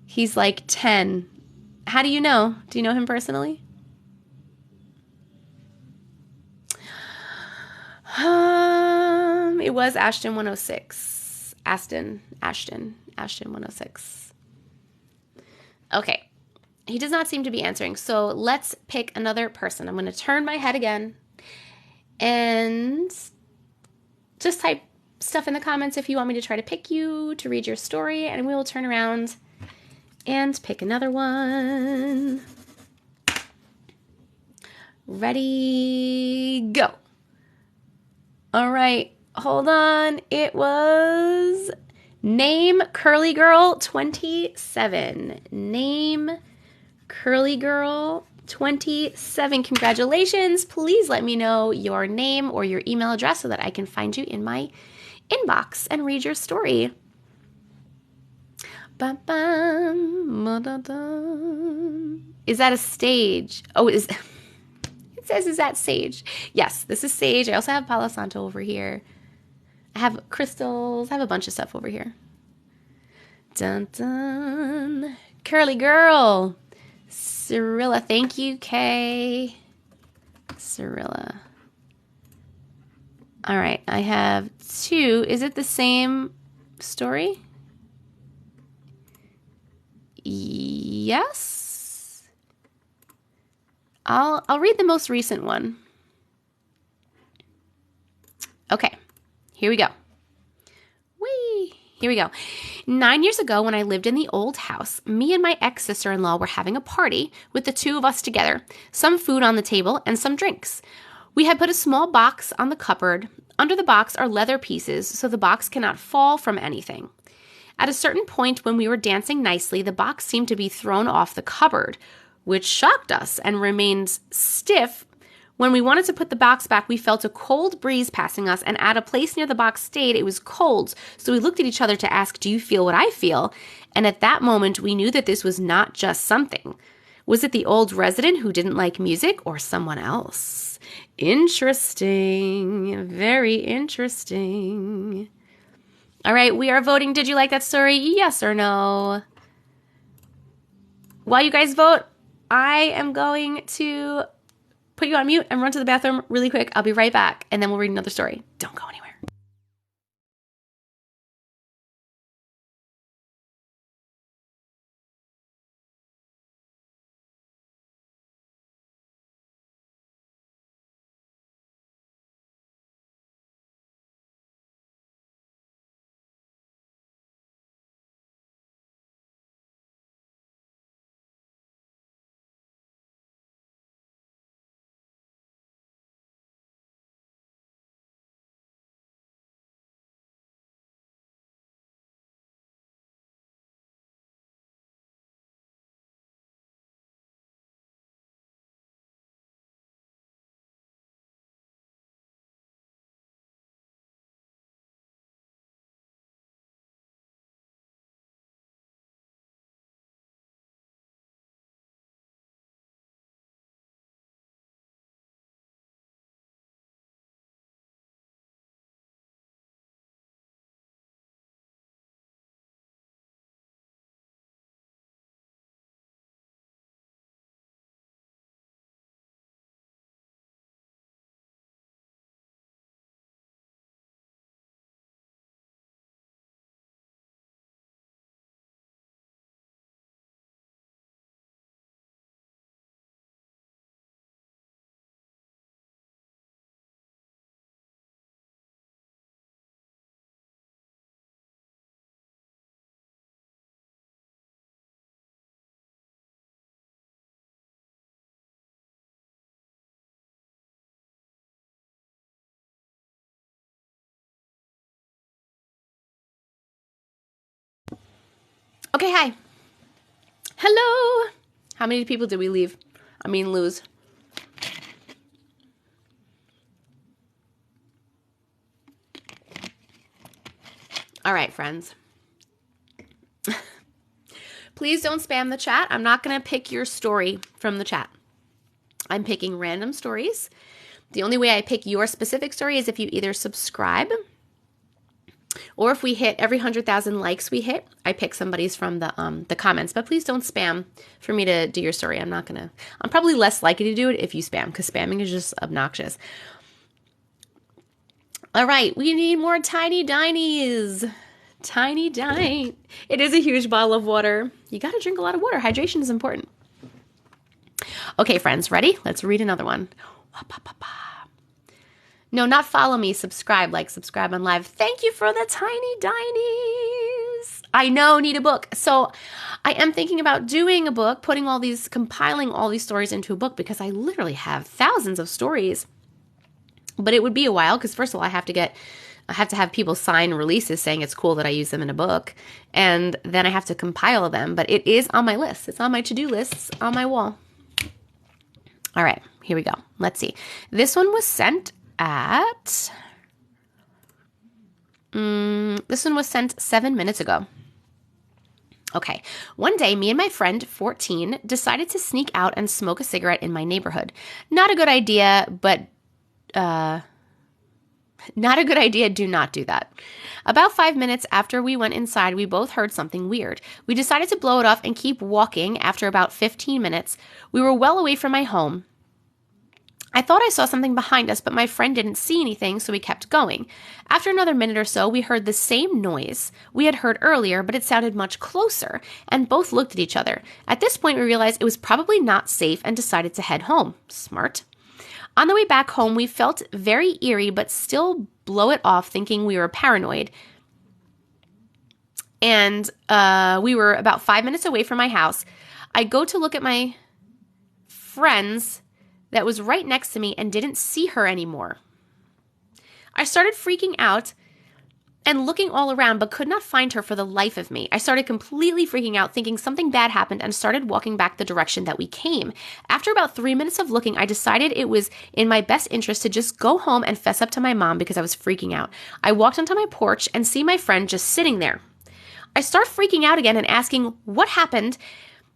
He's like 10. How do you know? Do you know him personally? It was Ashton 106. Ashton 106. Okay, he does not seem to be answering, so let's pick another person. I'm going to turn my head again and just type stuff in the comments if you want me to try to pick you to read your story, and we will turn around and pick another one. Ready, go. All right, hold on. It was Name Curly Girl 27. Name Curly Girl 27. Congratulations. Please let me know your name or your email address so that I can find you in my inbox and read your story. Is that a sage? Oh, it says, is that sage? Yes, this is sage. I also have Palo Santo over here. I have crystals. I have a bunch of stuff over here. Dun dun. Curly Girl. Cirilla. Thank you, Kay. Cirilla. All right, I have 2. Is it the same story? Yes. I'll read the most recent one. Okay, here we go. Whee! Here we go. 9 years ago, when I lived in the old house, me and my ex-sister-in-law were having a party with the 2 of us together, some food on the table and some drinks. We had put a small box on the cupboard. Under the box are leather pieces, so the box cannot fall from anything. At a certain point when we were dancing nicely, the box seemed to be thrown off the cupboard, which shocked us and remained stiff. When we wanted to put the box back, we felt a cold breeze passing us, and at a place near the box stayed, it was cold. So we looked at each other to ask, do you feel what I feel? And at that moment, we knew that this was not just something. Was it the old resident who didn't like music or someone else? Interesting. Very interesting. All right, we are voting. Did you like that story? Yes or no? While you guys vote, I am going to put you on mute and run to the bathroom really quick. I'll be right back, and then we'll read another story. Don't go anywhere. Okay, hi. Hello. How many people did we lose? All right, friends. Please don't spam the chat. I'm not going to pick your story from the chat. I'm picking random stories. The only way I pick your specific story is if you either subscribe, or if we hit every 100,000 likes we hit, I pick somebody's from the comments. But please don't spam for me to do your story. I'm probably less likely to do it if you spam, because spamming is just obnoxious. All right, we need more tiny dinies. Tiny dine. It is a huge bottle of water. You got to drink a lot of water. Hydration is important. Okay, friends, ready? Let's read another one. No, not follow me, subscribe, like subscribe on live. Thank you for the tiny dinies. I know, need a book. So I am thinking about doing a book, compiling all these stories into a book because I literally have thousands of stories. But it would be a while because first of all, I have to have people sign releases saying it's cool that I use them in a book. And then I have to compile them. But it is on my list. It's on my to-do lists on my wall. All right, here we go. Let's see. This one was sent at... this one was sent 7 minutes ago. Okay. One day, me and my friend, 14, decided to sneak out and smoke a cigarette in my neighborhood. Not a good idea, but... not a good idea. Do not do that. About 5 minutes after we went inside, we both heard something weird. We decided to blow it off and keep walking. After about 15 minutes, we were well away from my home. I thought I saw something behind us, but my friend didn't see anything, so we kept going. After another minute or so, we heard the same noise we had heard earlier, but it sounded much closer, and both looked at each other. At this point, we realized it was probably not safe and decided to head home. Smart. On the way back home, we felt very eerie, but still blow it off, thinking we were paranoid. And we were about 5 minutes away from my house. I go to look at my friend's that was right next to me and didn't see her anymore. I started freaking out and looking all around, but could not find her for the life of me. I started completely freaking out, thinking something bad happened, and started walking back the direction that we came. After about 3 minutes of looking, I decided it was in my best interest to just go home and fess up to my mom because I was freaking out. I walked onto my porch and see my friend just sitting there. I start freaking out again and asking what happened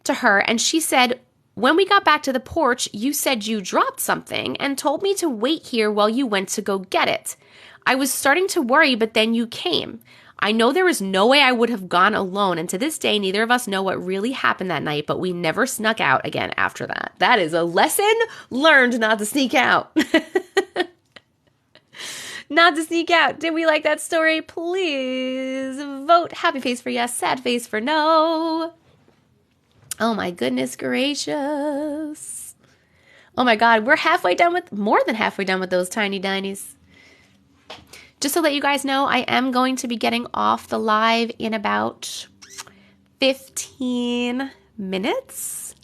to her, and she said, "When we got back to the porch, you said you dropped something and told me to wait here while you went to go get it. I was starting to worry, but then you came. I know there was no way I would have gone alone, and to this day, neither of us know what really happened that night, but we never snuck out again after that." That is a lesson learned, not to sneak out. Not to sneak out. Did we like that story? Please vote happy face for yes, sad face for no. Oh my goodness gracious. Oh my God, we're more than halfway done with those tiny dinies. Just to let you guys know, I am going to be getting off the live in about 15 minutes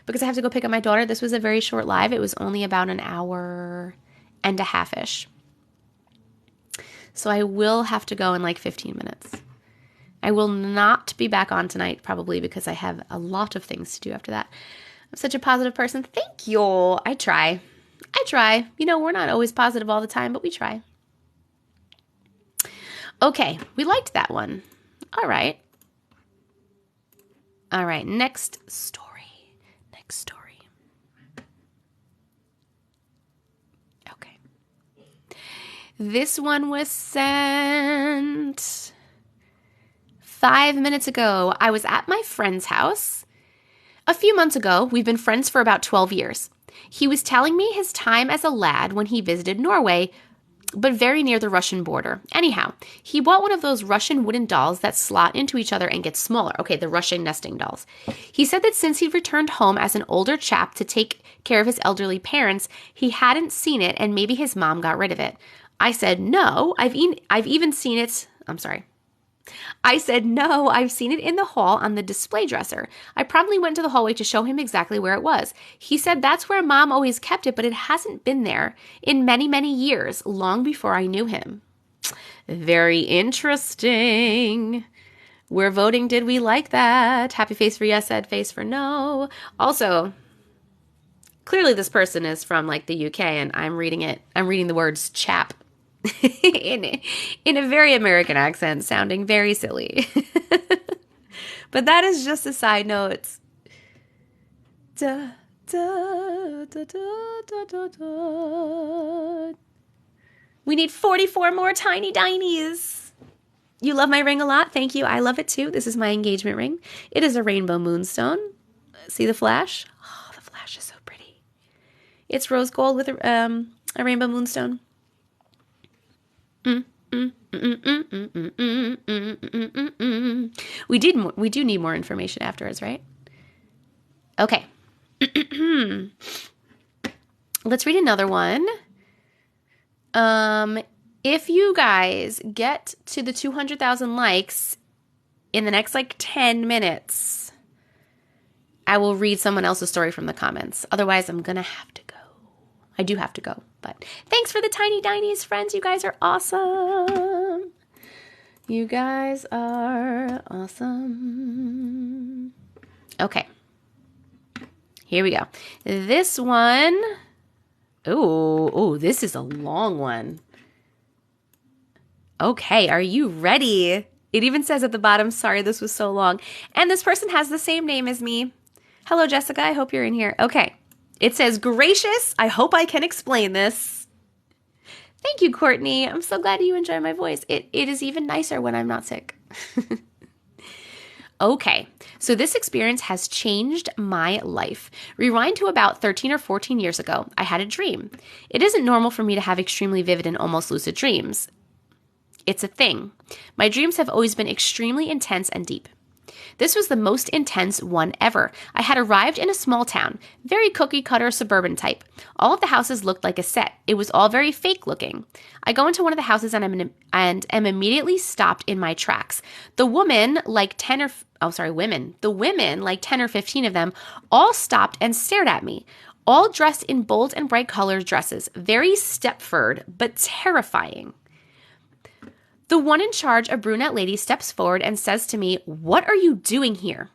because I have to go pick up my daughter. This was a very short live. It was only about an hour and a half-ish. So I will have to go in like 15 minutes. I will not be back on tonight probably because I have a lot of things to do after that. I'm such a positive person. Thank you. I try. You know, we're not always positive all the time, but we try. Okay, we liked that one. All right. Next story. Okay. This one was sent 5 minutes ago. I was at my friend's house a few months ago. We've been friends for about 12 years. He was telling me his time as a lad when he visited Norway, but very near the Russian border. Anyhow, he bought one of those Russian wooden dolls that slot into each other and get smaller. Okay, the Russian nesting dolls. He said that since he'd returned home as an older chap to take care of his elderly parents, he hadn't seen it and maybe his mom got rid of it. I said, no, I've even seen it. I said, no, I've seen it in the hall on the display dresser. I promptly went to the hallway to show him exactly where it was. He said that's where Mom always kept it, but it hasn't been there in many, many years, long before I knew him. Very interesting. We're voting, did we like that? Happy face for yes, sad face for no. Also, clearly this person is from like the UK and I'm reading the words chap. in a very American accent, sounding very silly. But that is just a side note. Da, da, da, da, da, da, da. We need 44 more tiny dinies. You love my ring a lot. Thank you. I love it too. This is my engagement ring. It is a rainbow moonstone. See the flash? Oh, the flash is so pretty. It's rose gold with a rainbow moonstone. We do need more information afterwards, right? Okay. Let's read another one. If you guys get to the 200,000 likes in the next like 10 minutes, I will read someone else's story from the comments. Otherwise, I'm going to have to go. I do have to go, but thanks for the tiny dinies, friends. You guys are awesome. You guys are awesome. Okay. Here we go. This one. Oh, this is a long one. Okay, are you ready? It even says at the bottom, sorry, this was so long. And this person has the same name as me. Hello, Jessica. I hope you're in here. Okay. It says, gracious, I hope I can explain this. Thank you, Courtney. I'm so glad you enjoy my voice. It is even nicer when I'm not sick. Okay, so this experience has changed my life. Rewind to about 13 or 14 years ago, I had a dream. It isn't normal for me to have extremely vivid and almost lucid dreams. It's a thing. My dreams have always been extremely intense and deep. This was the most intense one ever. I had arrived in a small town, very cookie-cutter suburban type. All of the houses looked like a set. It was all very fake looking. I go into one of the houses and am immediately stopped in my tracks. The women, like 10 or 15 of them, all stopped and stared at me. All dressed in bold and bright colored dresses, very Stepford, but terrifying. The one in charge, a brunette lady, steps forward and says to me, "What are you doing here?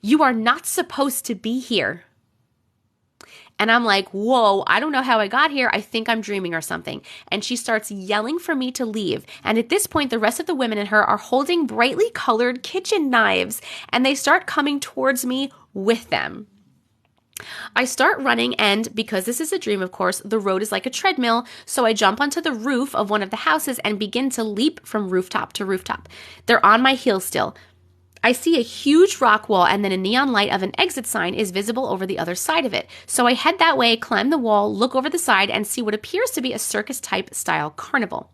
You are not supposed to be here." And I'm like, whoa, I don't know how I got here. I think I'm dreaming or something. And she starts yelling for me to leave. And at this point, the rest of the women in her are holding brightly colored kitchen knives, and they start coming towards me with them. I start running, and because this is a dream, of course, the road is like a treadmill, so I jump onto the roof of one of the houses and begin to leap from rooftop to rooftop. They're on my heels still. I see a huge rock wall, and then a neon light of an exit sign is visible over the other side of it. So I head that way, climb the wall, look over the side, and see what appears to be a circus-type style carnival.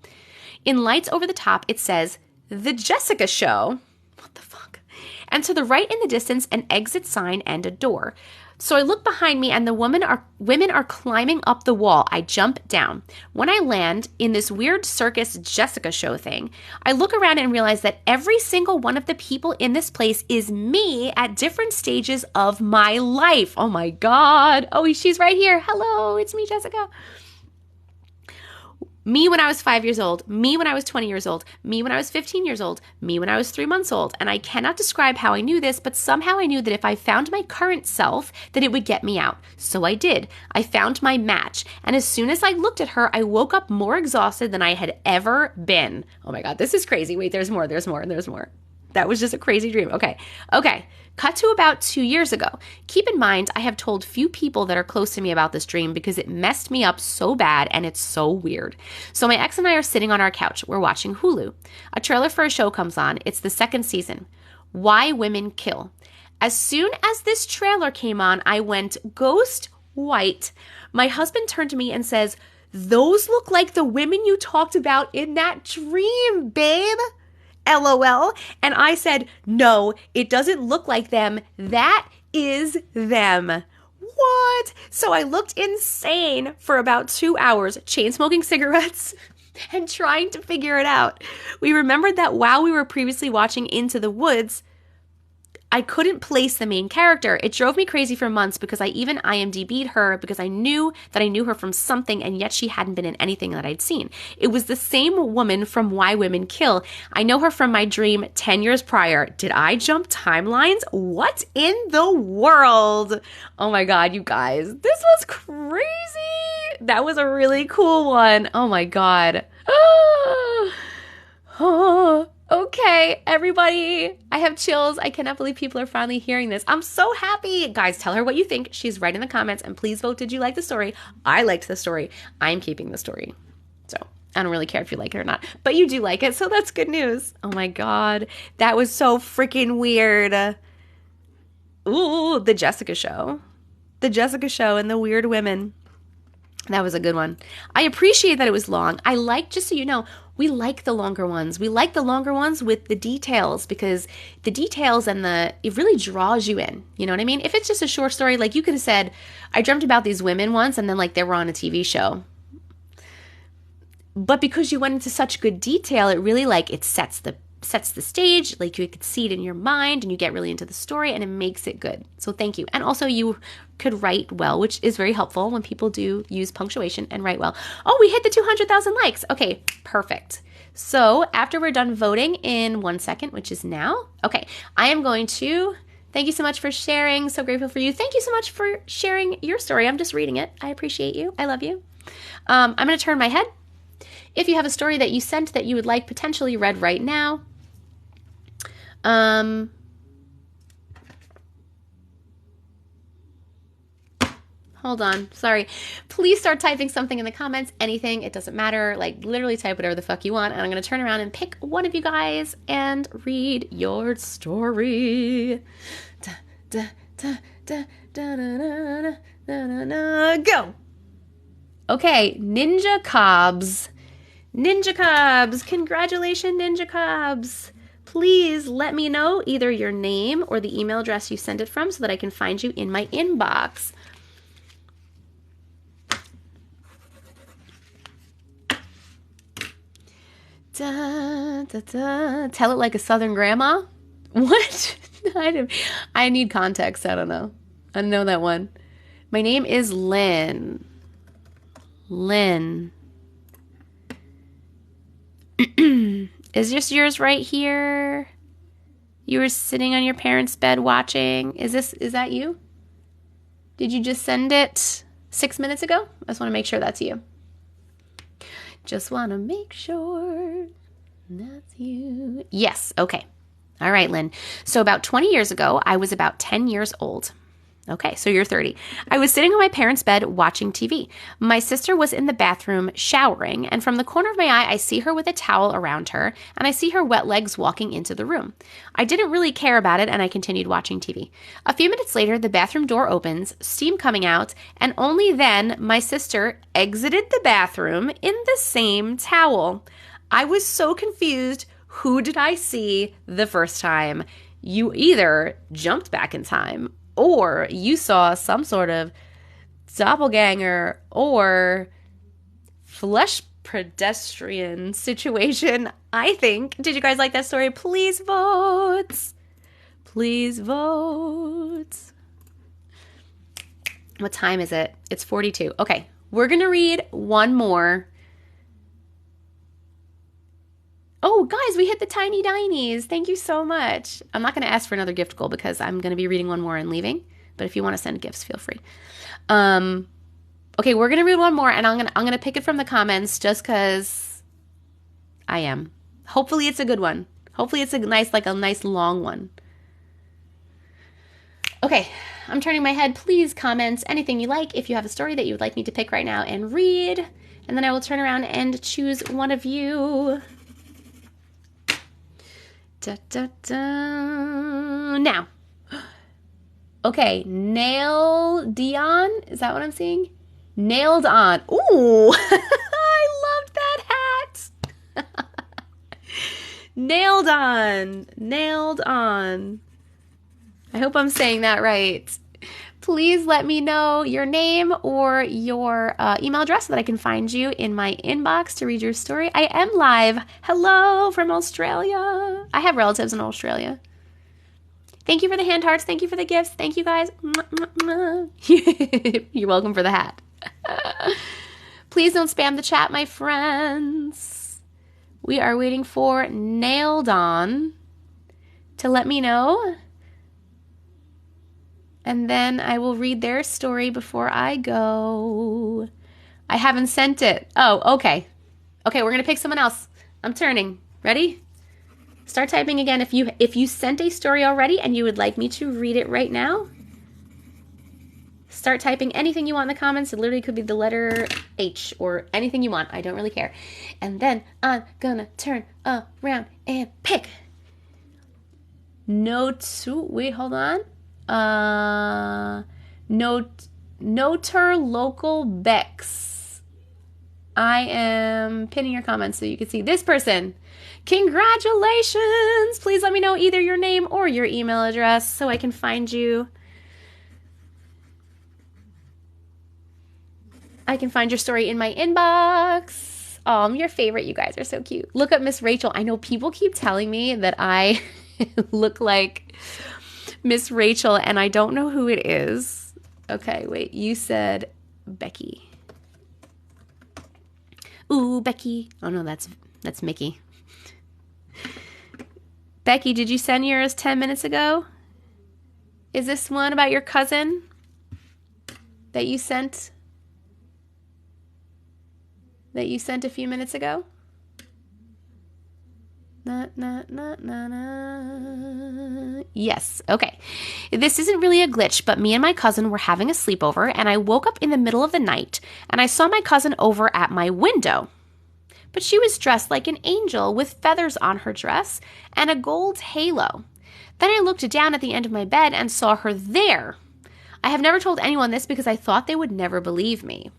In lights over the top, it says, "The Jessica Show." What the fuck? And to the right in the distance, an exit sign and a door. So I look behind me, and the women are climbing up the wall. I jump down. When I land in this weird circus Jessica Show thing, I look around and realize that every single one of the people in this place is me at different stages of my life. Oh my God. Oh, she's right here. Hello, it's me, Jessica. Me when I was 5 years old, me when I was 20 years old, me when I was 15 years old, me when I was 3 months old. And I cannot describe how I knew this, but somehow I knew that if I found my current self, that it would get me out. So I did. I found my match. And as soon as I looked at her, I woke up more exhausted than I had ever been. Oh my God, this is crazy. Wait, there's more. That was just a crazy dream. Okay. Cut to about 2 years ago. Keep in mind, I have told few people that are close to me about this dream because it messed me up so bad and it's so weird. So my ex and I are sitting on our couch. We're watching Hulu. A trailer for a show comes on. It's the second season. Why Women Kill. As soon as this trailer came on, I went ghost white. My husband turned to me and says, "Those look like the women you talked about in that dream, babe. LOL." And I said, "No, it doesn't look like them. That is them." What? So I looked insane for about 2 hours, chain smoking cigarettes and trying to figure it out. We remembered that while we were previously watching Into the Woods, I couldn't place the main character. It drove me crazy for months because I even IMDb'd her because I knew that I knew her from something, and yet she hadn't been in anything that I'd seen. It was the same woman from Why Women Kill. I know her from my dream 10 years prior. Did I jump timelines? What in the world? Oh my God, you guys. This was crazy. That was a really cool one. Oh my God. Okay, everybody, I have chills. I cannot believe people are finally hearing this. I'm so happy. Guys, tell her what you think. She's right in the comments, and please vote, did you like the story? I liked the story. I'm keeping the story. So I don't really care if you like it or not, but you do like it, so that's good news. Oh my God, that was so freaking weird. Ooh, the Jessica Show. The Jessica Show and the weird women. That was a good one. I appreciate that it was long. I like, just so you know, we like the longer ones. We like the longer ones with the details because the details and it really draws you in. You know what I mean? If it's just a short story, like you could have said, I dreamt about these women once and then like they were on a TV show. But because you went into such good detail, it really like it sets the stage, like you could see it in your mind and you get really into the story and it makes it good. So thank you. And also you could write well, which is very helpful when people do use punctuation and write well. Oh, we hit the 200,000 likes. Okay, perfect. So after we're done voting in 1 second, which is now, okay, I am going to, thank you so much for sharing. So grateful for you. Thank you so much for sharing your story. I'm just reading it. I appreciate you. I love you. I'm going to turn my head. If you have a story that you sent that you would like potentially read right now, hold on, sorry. Please start typing something in the comments, anything, it doesn't matter, like literally type whatever the fuck you want, and I'm going to turn around and pick one of you guys and read your story. Go! Okay, Ninja Cobbs. Ninja Cobbs, congratulations, Ninja Cobbs. Please let me know either your name or the email address you sent it from so that I can find you in my inbox. Da, da, da. Tell it like a Southern grandma? What? I need context. I don't know. I don't know that one. My name is Lynn. Lynn. Is this yours right here? You were sitting on your parents' bed watching. Is that you? Did you just send it 6 minutes ago? I just want to make sure that's you. Just want to make sure that's you. Yes. Okay. All right, Lynn. So about 20 years ago, I was about 10 years old. Okay, so you're 30. I was sitting on my parents' bed watching TV. My sister was in the bathroom showering, and from the corner of my eye, I see her with a towel around her, and I see her wet legs walking into the room. I didn't really care about it, and I continued watching TV. A few minutes later, the bathroom door opens, steam coming out, and only then my sister exited the bathroom in the same towel. I was so confused. Who did I see the first time? You either jumped back in time, or you saw some sort of doppelganger or flesh pedestrian situation, I think. Did you guys like that story? Please vote. Please vote. What time is it? It's 42. Okay, we're going to read one more. Oh, guys, we hit the tiny dinies. Thank you so much. I'm not going to ask for another gift goal because I'm going to be reading one more and leaving. But if you want to send gifts, feel free. Okay, we're going to read one more, and I'm going to pick it from the comments just because I am. Hopefully it's a good one. Hopefully it's a nice long one. Okay, I'm turning my head. Please comment anything you like if you have a story that you would like me to pick right now and read. And then I will turn around and choose one of you. Da, da, da. Now, okay, Nail Dion, is that what I'm seeing? Nailed On. Ooh, I loved that hat. Nailed On, nailed on. I hope I'm saying that right. Please let me know your name or your email address so that I can find you in my inbox to read your story. I am live. Hello from Australia. I have relatives in Australia. Thank you for the hand hearts. Thank you for the gifts. Thank you, guys. You're welcome for the hat. Please don't spam the chat, my friends. We are waiting for Nailed On to let me know. And then I will read their story before I go. I haven't sent it. Oh, okay. Okay, we're going to pick someone else. I'm turning. Ready? Start typing again if you sent a story already and you would like me to read it right now. Start typing anything you want in the comments. It literally could be the letter H or anything you want. I don't really care. And then I'm going to turn around and pick. Wait, hold on. Noter Local Bex. I am pinning your comments so you can see this person. Congratulations! Please let me know either your name or your email address so I can find you. I can find your story in my inbox. Oh, I'm your favorite. You guys are so cute. Look up Miss Rachel. I know people keep telling me that I look like Miss Rachel, and I don't know who it is. Okay, wait. You said Becky. Ooh, Becky. Oh, no, that's Mickey. Becky, did you send yours 10 minutes ago? Is this one about your cousin that you sent a few minutes ago? Yes, okay. This isn't really a glitch, but me and my cousin were having a sleepover, and I woke up in the middle of the night, and I saw my cousin over at my window. But she was dressed like an angel with feathers on her dress and a gold halo. Then I looked down at the end of my bed and saw her there. I have never told anyone this because I thought they would never believe me.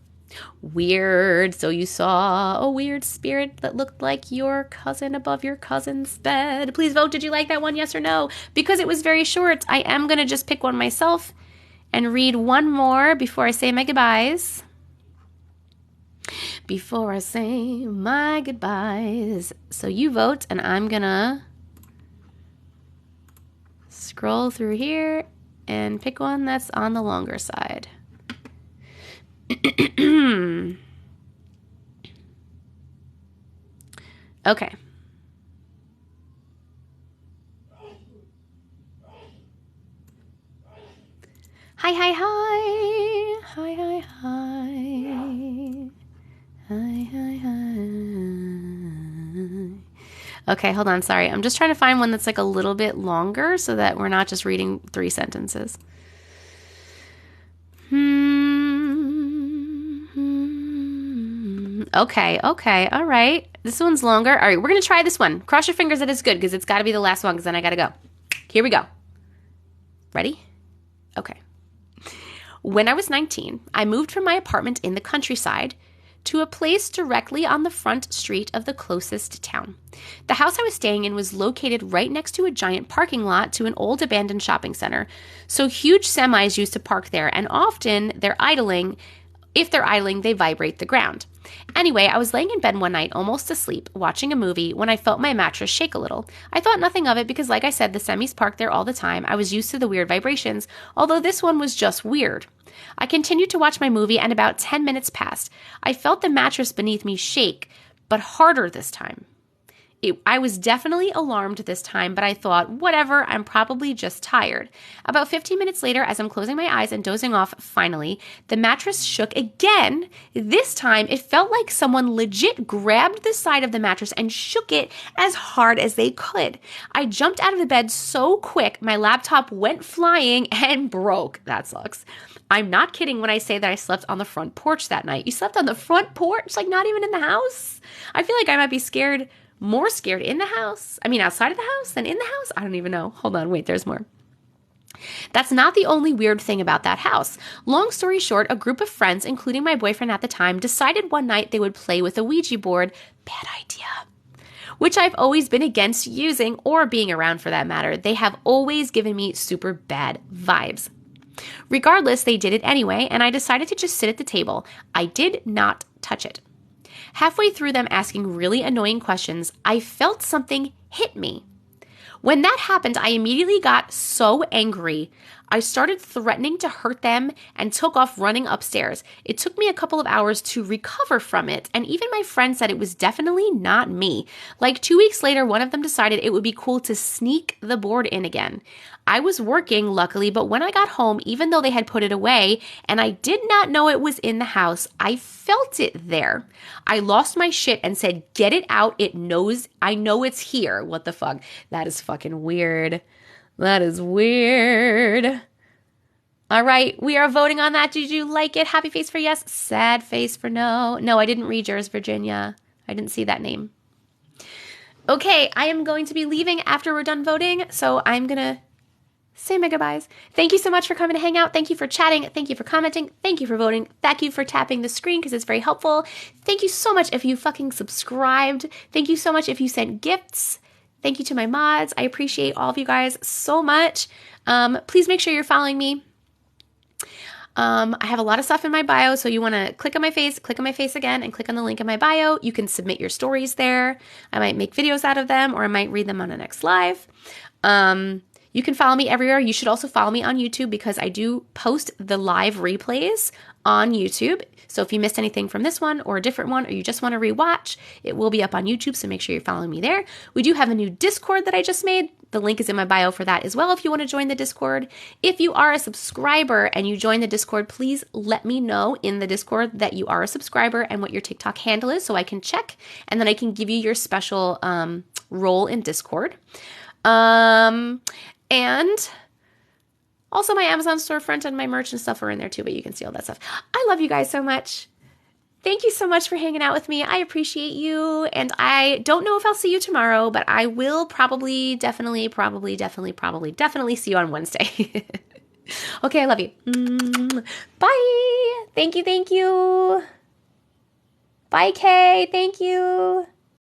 Weird. So you saw a weird spirit that looked like your cousin above your cousin's bed. Please vote. Did you like that one? Yes or no? Because it was very short, I am going to just pick one myself and read one more before I say my goodbyes. Before I say my goodbyes. So you vote, and I'm going to scroll through here and pick one that's on the longer side. Okay. Hi, hi, hi. Hi, hi, hi. Hi, hi, hi. Okay, hold on. Sorry. I'm just trying to find one that's like a little bit longer so that we're not just reading 3 sentences. Okay. All right. This one's longer. All right, we're going to try this one. Cross your fingers that it's good because it's got to be the last one because then I got to go. Here we go. Ready? Okay. When I was 19, I moved from my apartment in the countryside to a place directly on the front street of the closest town. The house I was staying in was located right next to a giant parking lot to an old abandoned shopping center. So huge semis used to park there, and often they're idling. If they're idling, they vibrate the ground. Anyway, I was laying in bed one night, almost asleep, watching a movie, when I felt my mattress shake a little. I thought nothing of it because, like I said, the semis parked there all the time. I was used to the weird vibrations, although this one was just weird. I continued to watch my movie, and about 10 minutes passed. I felt the mattress beneath me shake, but harder this time. I was definitely alarmed this time, but I thought, whatever, I'm probably just tired. About 15 minutes later, as I'm closing my eyes and dozing off, finally, the mattress shook again. This time, it felt like someone legit grabbed the side of the mattress and shook it as hard as they could. I jumped out of the bed so quick, my laptop went flying and broke. That sucks. I'm not kidding when I say that I slept on the front porch that night. You slept on the front porch? Like not even in the house? I feel like I might be more scared in the house. I mean, outside of the house than in the house? I don't even know. Hold on, wait, there's more. That's not the only weird thing about that house. Long story short, a group of friends, including my boyfriend at the time, decided one night they would play with a Ouija board. Bad idea. Which I've always been against using or being around for that matter. They have always given me super bad vibes. Regardless, they did it anyway, and I decided to just sit at the table. I did not touch it. Halfway through them asking really annoying questions, I felt something hit me. When that happened, I immediately got so angry. I started threatening to hurt them and took off running upstairs. It took me a couple of hours to recover from it, and even my friend said it was definitely not me. Like 2 weeks later, one of them decided it would be cool to sneak the board in again. I was working, luckily, but when I got home, even though they had put it away and I did not know it was in the house, I felt it there. I lost my shit and said, "Get it out. It knows. I know it's here." What the fuck? That is fucking weird. That is weird. All right, we are voting on that. Did you like it? Happy face for yes, sad face for no. No, I didn't read yours, Virginia. I didn't see that name. Okay, I am going to be leaving after we're done voting, so I'm going to say my goodbyes. Thank you so much for coming to hang out. Thank you for chatting. Thank you for commenting. Thank you for voting. Thank you for tapping the screen because it's very helpful. Thank you so much if you fucking subscribed. Thank you so much if you sent gifts. Thank you to my mods. I appreciate all of you guys so much. Please make sure you're following me I have a lot of stuff in my bio, so you want to click on my face again, and click on the link in my bio. You can submit your stories there. I might make videos out of them, or I might read them on the next live. You can follow me everywhere. You should also follow me on YouTube because I do post the live replays on YouTube. So if you missed anything from this one or a different one, or you just want to rewatch, it will be up on YouTube. So make sure you're following me there. We do have a new Discord that I just made. The link is in my bio for that as well if you want to join the Discord. If you are a subscriber and you join the Discord, please let me know in the Discord that you are a subscriber and what your TikTok handle is so I can check, and then I can give you your special role in Discord. And also my Amazon storefront and my merch and stuff are in there too, but you can see all that stuff. I love you guys so much. Thank you so much for hanging out with me. I appreciate you. And I don't know if I'll see you tomorrow, but I will probably, definitely see you on Wednesday. Okay, I love you. Bye. Thank you. Bye, Kay. Thank you.